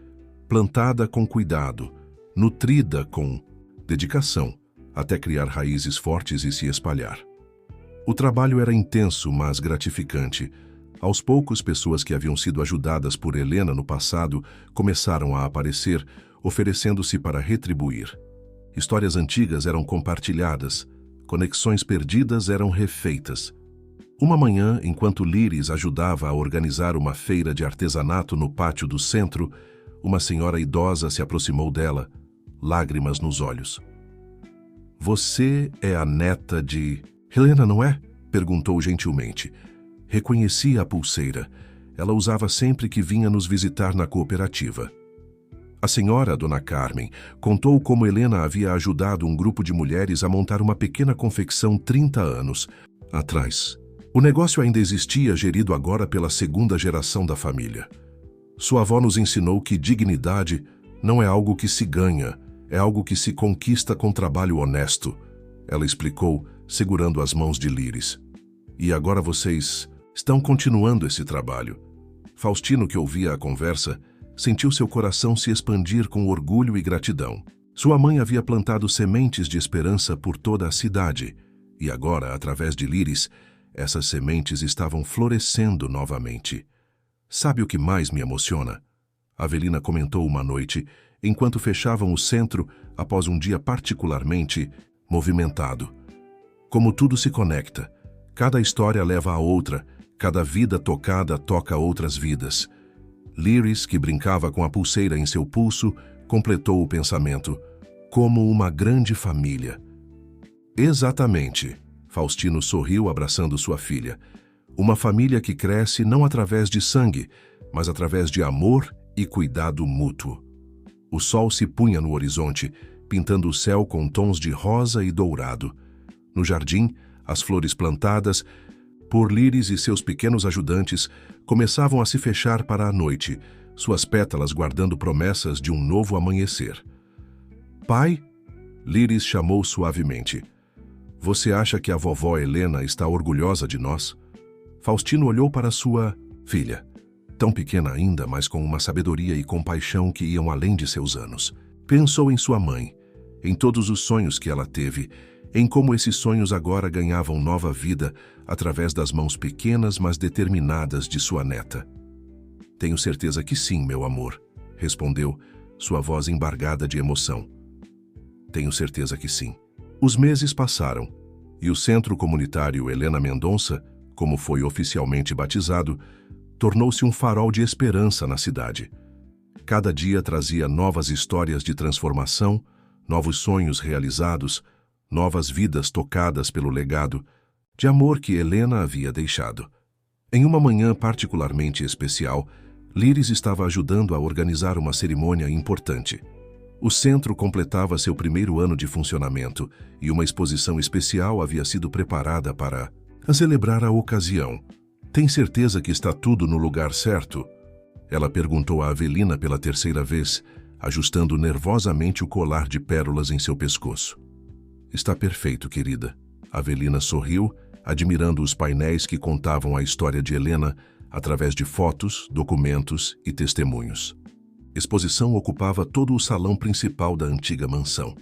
"Plantada com cuidado, nutrida com dedicação, até criar raízes fortes e se espalhar." O trabalho era intenso, mas gratificante. Aos poucos, pessoas que haviam sido ajudadas por Helena no passado começaram a aparecer, oferecendo-se para retribuir. Histórias antigas eram compartilhadas, conexões perdidas eram refeitas. Uma manhã, enquanto Liris ajudava a organizar uma feira de artesanato no pátio do centro, uma senhora idosa se aproximou dela, lágrimas nos olhos. "Você é a neta de Helena, não é?", perguntou gentilmente. Reconheci a pulseira. Ela usava sempre que vinha nos visitar na cooperativa. A senhora, Dona Carmen, contou como Helena havia ajudado um grupo de mulheres a montar uma pequena confecção 30 anos atrás. O negócio ainda existia, gerido agora pela segunda geração da família. Sua avó nos ensinou que dignidade não é algo que se ganha, é algo que se conquista com trabalho honesto, ela explicou, segurando as mãos de Liris. "E agora vocês estão continuando esse trabalho." Faustino, que ouvia a conversa, sentiu seu coração se expandir com orgulho e gratidão. Sua mãe havia plantado sementes de esperança por toda a cidade, e agora, através de Liris, essas sementes estavam florescendo novamente. "Sabe o que mais me emociona?", Avelina comentou uma noite, enquanto fechavam o centro após um dia particularmente movimentado. "Como tudo se conecta. Cada história leva a outra, cada vida tocada toca outras vidas." Liris, que brincava com a pulseira em seu pulso, completou o pensamento. "Como uma grande família." "Exatamente." Faustino sorriu abraçando sua filha. "Uma família que cresce não através de sangue, mas através de amor e cuidado mútuo." O sol se punha no horizonte, pintando o céu com tons de rosa e dourado. No jardim, as flores plantadas por Liris e seus pequenos ajudantes começavam a se fechar para a noite, suas pétalas guardando promessas de um novo amanhecer. "Pai?", Liris chamou suavemente. "Você acha que a vovó Helena está orgulhosa de nós?" Faustino olhou para sua filha, tão pequena ainda, mas com uma sabedoria e compaixão que iam além de seus anos. Pensou em sua mãe, em todos os sonhos que ela teve, em como esses sonhos agora ganhavam nova vida através das mãos pequenas mas determinadas de sua neta. "Tenho certeza que sim, meu amor", respondeu, sua voz embargada de emoção. "Tenho certeza que sim." Os meses passaram, e o Centro Comunitário Helena Mendonça, como foi oficialmente batizado, tornou-se um farol de esperança na cidade. Cada dia trazia novas histórias de transformação, novos sonhos realizados, novas vidas tocadas pelo legado de amor que Helena havia deixado. Em uma manhã particularmente especial, Liris estava ajudando a organizar uma cerimônia importante. O centro completava seu primeiro ano de funcionamento e uma exposição especial havia sido preparada para celebrar a ocasião. Tem certeza que está tudo no lugar certo? Ela perguntou a Avelina pela terceira vez, ajustando nervosamente o colar de pérolas em seu pescoço. Está perfeito, querida. Avelina sorriu, admirando os painéis que contavam a história de Helena através de fotos, documentos e testemunhos. A exposição ocupava todo o salão principal da antiga mansão.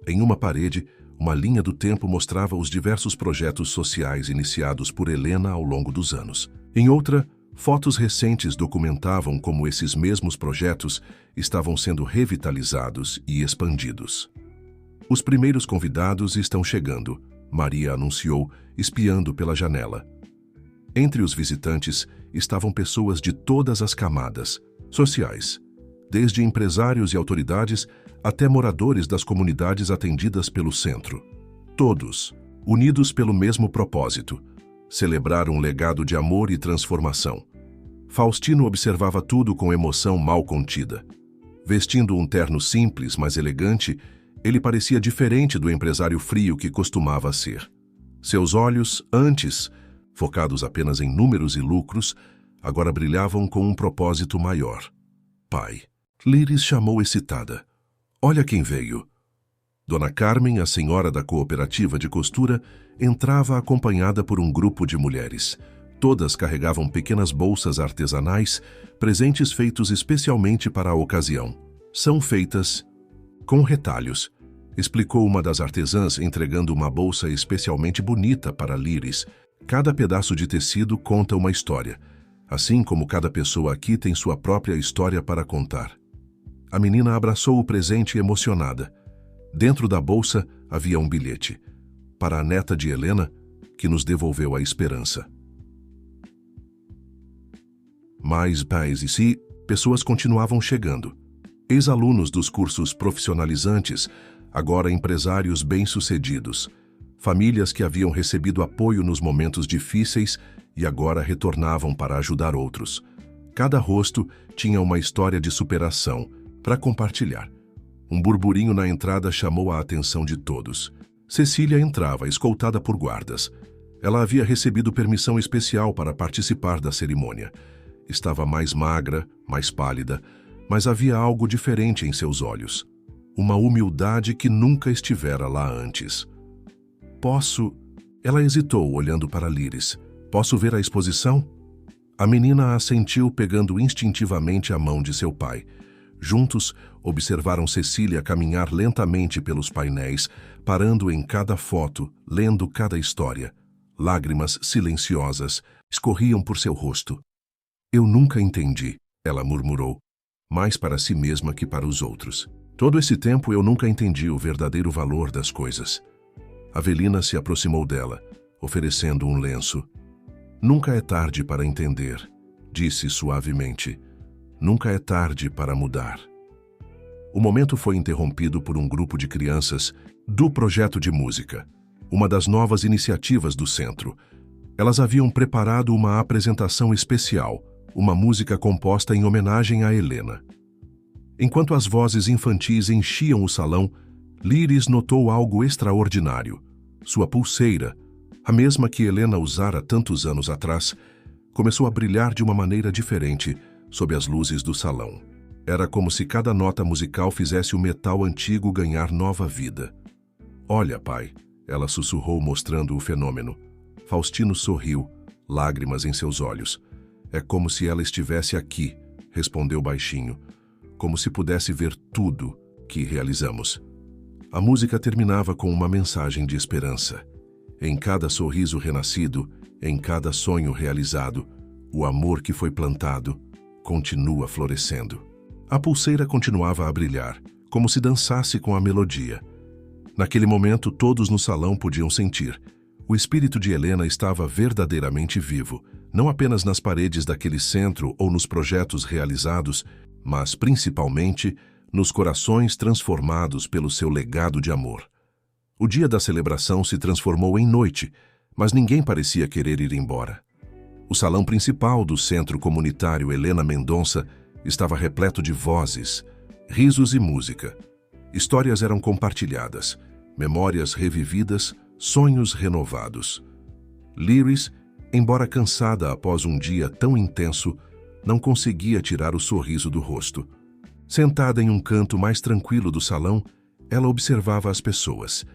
Em uma parede, uma linha do tempo mostrava os diversos projetos sociais iniciados por Helena ao longo dos anos. Em outra, fotos recentes documentavam como esses mesmos projetos estavam sendo revitalizados e expandidos. Os primeiros convidados estão chegando, Maria anunciou, espiando pela janela. Entre os visitantes estavam pessoas de todas as camadas sociais, desde empresários e autoridades até moradores das comunidades atendidas pelo centro. Todos, unidos pelo mesmo propósito, celebrar um legado de amor e transformação. Faustino observava tudo com emoção mal contida. Vestindo um terno simples, mas elegante, ele parecia diferente do empresário frio que costumava ser. Seus olhos, antes focados apenas em números e lucros, agora brilhavam com um propósito maior. Pai. Liris chamou excitada. Olha quem veio. Dona Carmen, a senhora da cooperativa de costura, entrava acompanhada por um grupo de mulheres. Todas carregavam pequenas bolsas artesanais, presentes feitos especialmente para a ocasião. São feitas com retalhos, explicou uma das artesãs, entregando uma bolsa especialmente bonita para Liris. Cada pedaço de tecido conta uma história, assim como cada pessoa aqui tem sua própria história para contar. A menina abraçou o presente emocionada. Dentro da bolsa havia um bilhete, para a neta de Helena, que nos devolveu a esperança. Mais pais e si, pessoas continuavam chegando. Ex-alunos dos cursos profissionalizantes, agora empresários bem-sucedidos. Famílias que haviam recebido apoio nos momentos difíceis e agora retornavam para ajudar outros. Cada rosto tinha uma história de superação para compartilhar. Um burburinho na entrada chamou a atenção de todos. Cecília entrava, escoltada por guardas. Ela havia recebido permissão especial para participar da cerimônia. Estava mais magra, mais pálida, mas havia algo diferente em seus olhos. Uma humildade que nunca estivera lá antes. Posso... Ela hesitou, olhando para Liris. Posso ver a exposição? A menina assentiu, pegando instintivamente a mão de seu pai. Juntos, observaram Cecília caminhar lentamente pelos painéis, parando em cada foto, lendo cada história. Lágrimas silenciosas escorriam por seu rosto. Eu nunca entendi, ela murmurou, mais para si mesma que para os outros. Todo esse tempo eu nunca entendi o verdadeiro valor das coisas. Avelina se aproximou dela, oferecendo um lenço. Nunca é tarde para entender, disse suavemente. Nunca é tarde para mudar. O momento foi interrompido por um grupo de crianças do projeto de música, uma das novas iniciativas do centro. Elas haviam preparado uma apresentação especial, uma música composta em homenagem a Helena. Enquanto as vozes infantis enchiam o salão, Liris notou algo extraordinário. Sua pulseira, a mesma que Helena usara tantos anos atrás, começou a brilhar de uma maneira diferente sob as luzes do salão. Era como se cada nota musical fizesse o metal antigo ganhar nova vida. Olha, pai, ela sussurrou mostrando o fenômeno. Faustino sorriu, lágrimas em seus olhos. É como se ela estivesse aqui, respondeu baixinho, como se pudesse ver tudo que realizamos. A música terminava com uma mensagem de esperança. Em cada sorriso renascido, em cada sonho realizado, o amor que foi plantado continua florescendo. A pulseira continuava a brilhar, como se dançasse com a melodia. Naquele momento, todos no salão podiam sentir. O espírito de Helena estava verdadeiramente vivo, não apenas nas paredes daquele centro ou nos projetos realizados, mas principalmente nos corações transformados pelo seu legado de amor. O dia da celebração se transformou em noite, mas ninguém parecia querer ir embora. O salão principal do Centro Comunitário Helena Mendonça estava repleto de vozes, risos e música. Histórias eram compartilhadas, memórias revividas, sonhos renovados. Liris, embora cansada após um dia tão intenso, não conseguia tirar o sorriso do rosto. Sentada em um canto mais tranquilo do salão, ela observava as pessoas.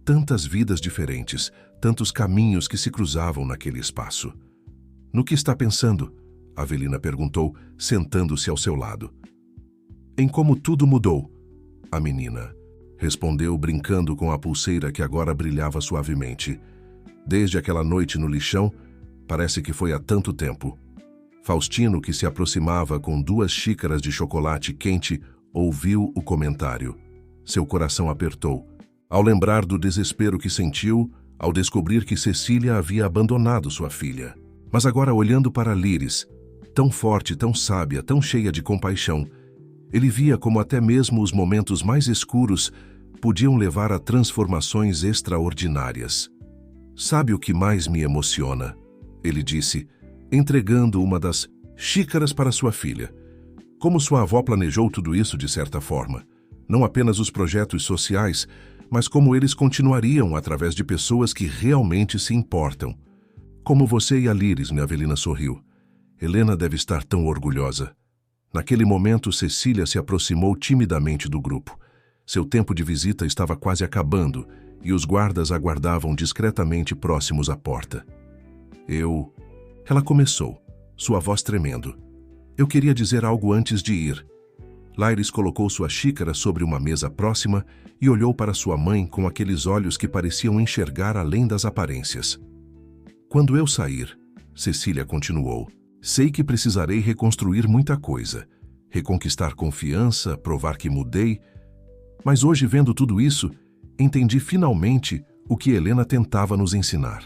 Tantas vidas diferentes, tantos caminhos que se cruzavam naquele espaço. "No que está pensando?" Avelina perguntou, sentando-se ao seu lado. "Em como tudo mudou." A menina respondeu, brincando com a pulseira que agora brilhava suavemente. "Desde aquela noite no lixão, parece que foi há tanto tempo." Faustino, que se aproximava com 2 xícaras de chocolate quente, ouviu o comentário. Seu coração apertou, ao lembrar do desespero que sentiu ao descobrir que Cecília havia abandonado sua filha. Mas agora, olhando para Liris, tão forte, tão sábia, tão cheia de compaixão, ele via como até mesmo os momentos mais escuros podiam levar a transformações extraordinárias. "Sabe o que mais me emociona?" ele disse, entregando uma das xícaras para sua filha. Como sua avó planejou tudo isso de certa forma. Não apenas os projetos sociais, mas como eles continuariam através de pessoas que realmente se importam. "Como você e a Liris", minha Avelina sorriu. "Helena deve estar tão orgulhosa." Naquele momento, Cecília se aproximou timidamente do grupo. Seu tempo de visita estava quase acabando e os guardas aguardavam discretamente próximos à porta. Ela começou, sua voz tremendo. "Eu queria dizer algo antes de ir." Liris colocou sua xícara sobre uma mesa próxima e olhou para sua mãe com aqueles olhos que pareciam enxergar além das aparências. "Quando eu sair", Cecília continuou, "sei que precisarei reconstruir muita coisa, reconquistar confiança, provar que mudei, mas hoje, vendo tudo isso, entendi finalmente o que Helena tentava nos ensinar."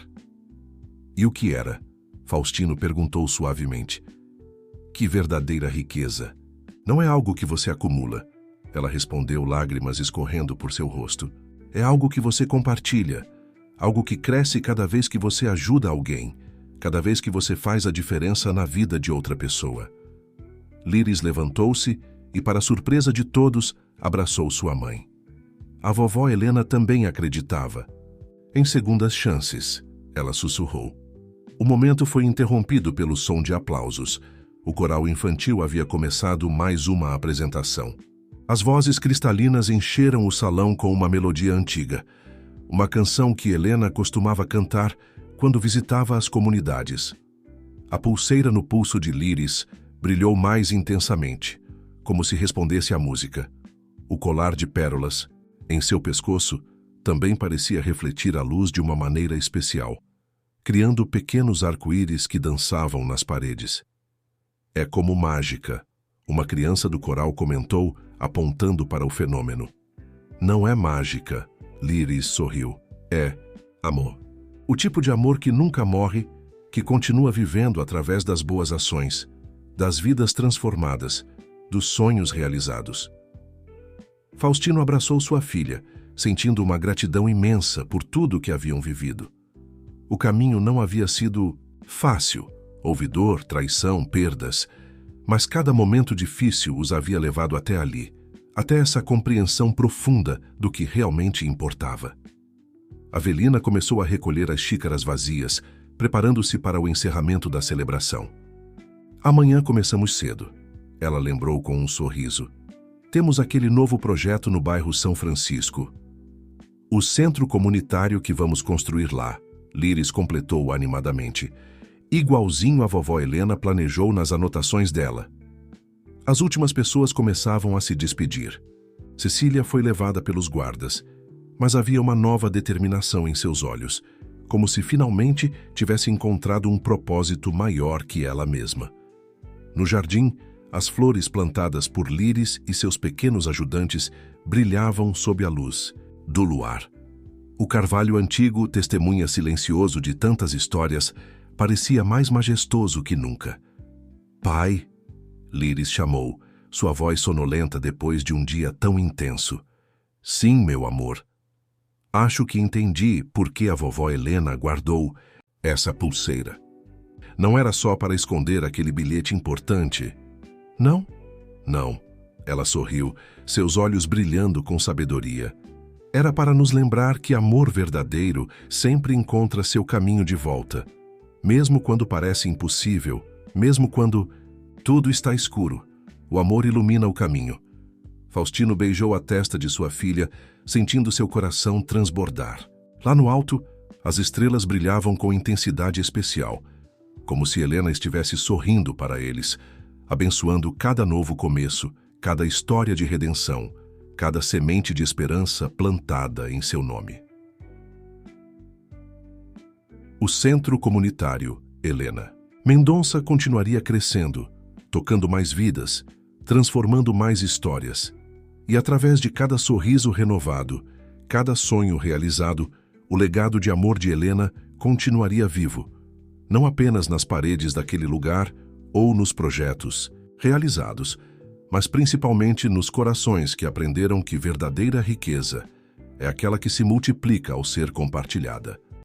"E o que era?" Faustino perguntou suavemente. "Que verdadeira riqueza. Não é algo que você acumula." Ela respondeu, lágrimas escorrendo por seu rosto. "É algo que você compartilha, algo que cresce cada vez que você ajuda alguém, cada vez que você faz a diferença na vida de outra pessoa." Liris levantou-se e, para surpresa de todos, abraçou sua mãe. A vovó Helena também acreditava. "Em segundas chances", ela sussurrou. O momento foi interrompido pelo som de aplausos. O coral infantil havia começado mais uma apresentação. As vozes cristalinas encheram o salão com uma melodia antiga, uma canção que Helena costumava cantar quando visitava as comunidades. A pulseira no pulso de Liris brilhou mais intensamente, como se respondesse à música. O colar de pérolas, em seu pescoço, também parecia refletir a luz de uma maneira especial, criando pequenos arco-íris que dançavam nas paredes. "É como mágica", uma criança do coral comentou, apontando para o fenômeno. "Não é mágica", Liris sorriu. "É amor. O tipo de amor que nunca morre, que continua vivendo através das boas ações, das vidas transformadas, dos sonhos realizados." Faustino abraçou sua filha, sentindo uma gratidão imensa por tudo que haviam vivido. O caminho não havia sido fácil, houve dor, traição, perdas, mas cada momento difícil os havia levado até ali, até essa compreensão profunda do que realmente importava. Avelina começou a recolher as xícaras vazias, preparando-se para o encerramento da celebração. "Amanhã começamos cedo", ela lembrou com um sorriso. "Temos aquele novo projeto no bairro São Francisco. O centro comunitário que vamos construir lá", Liris completou animadamente. "Igualzinho a vovó Helena planejou nas anotações dela." As últimas pessoas começavam a se despedir. Cecília foi levada pelos guardas, mas havia uma nova determinação em seus olhos, como se finalmente tivesse encontrado um propósito maior que ela mesma. No jardim, as flores plantadas por Liris e seus pequenos ajudantes brilhavam sob a luz do luar. O carvalho antigo, testemunha silencioso de tantas histórias, parecia mais majestoso que nunca. "Pai", Liris chamou, sua voz sonolenta depois de um dia tão intenso. "Sim, meu amor." Acho que entendi por que a vovó Helena guardou essa pulseira. Não era só para esconder aquele bilhete importante. Não? Não. Ela sorriu, seus olhos brilhando com sabedoria. Era para nos lembrar que amor verdadeiro sempre encontra seu caminho de volta. Mesmo quando parece impossível, mesmo quando tudo está escuro, o amor ilumina o caminho. Faustino beijou a testa de sua filha, sentindo seu coração transbordar. Lá no alto, as estrelas brilhavam com intensidade especial, como se Helena estivesse sorrindo para eles, abençoando cada novo começo, cada história de redenção, cada semente de esperança plantada em seu nome. O Centro Comunitário Helena. Mendonça continuaria crescendo, tocando mais vidas, transformando mais histórias. E através de cada sorriso renovado, cada sonho realizado, o legado de amor de Helena continuaria vivo, não apenas nas paredes daquele lugar ou nos projetos realizados, mas principalmente nos corações que aprenderam que verdadeira riqueza é aquela que se multiplica ao ser compartilhada.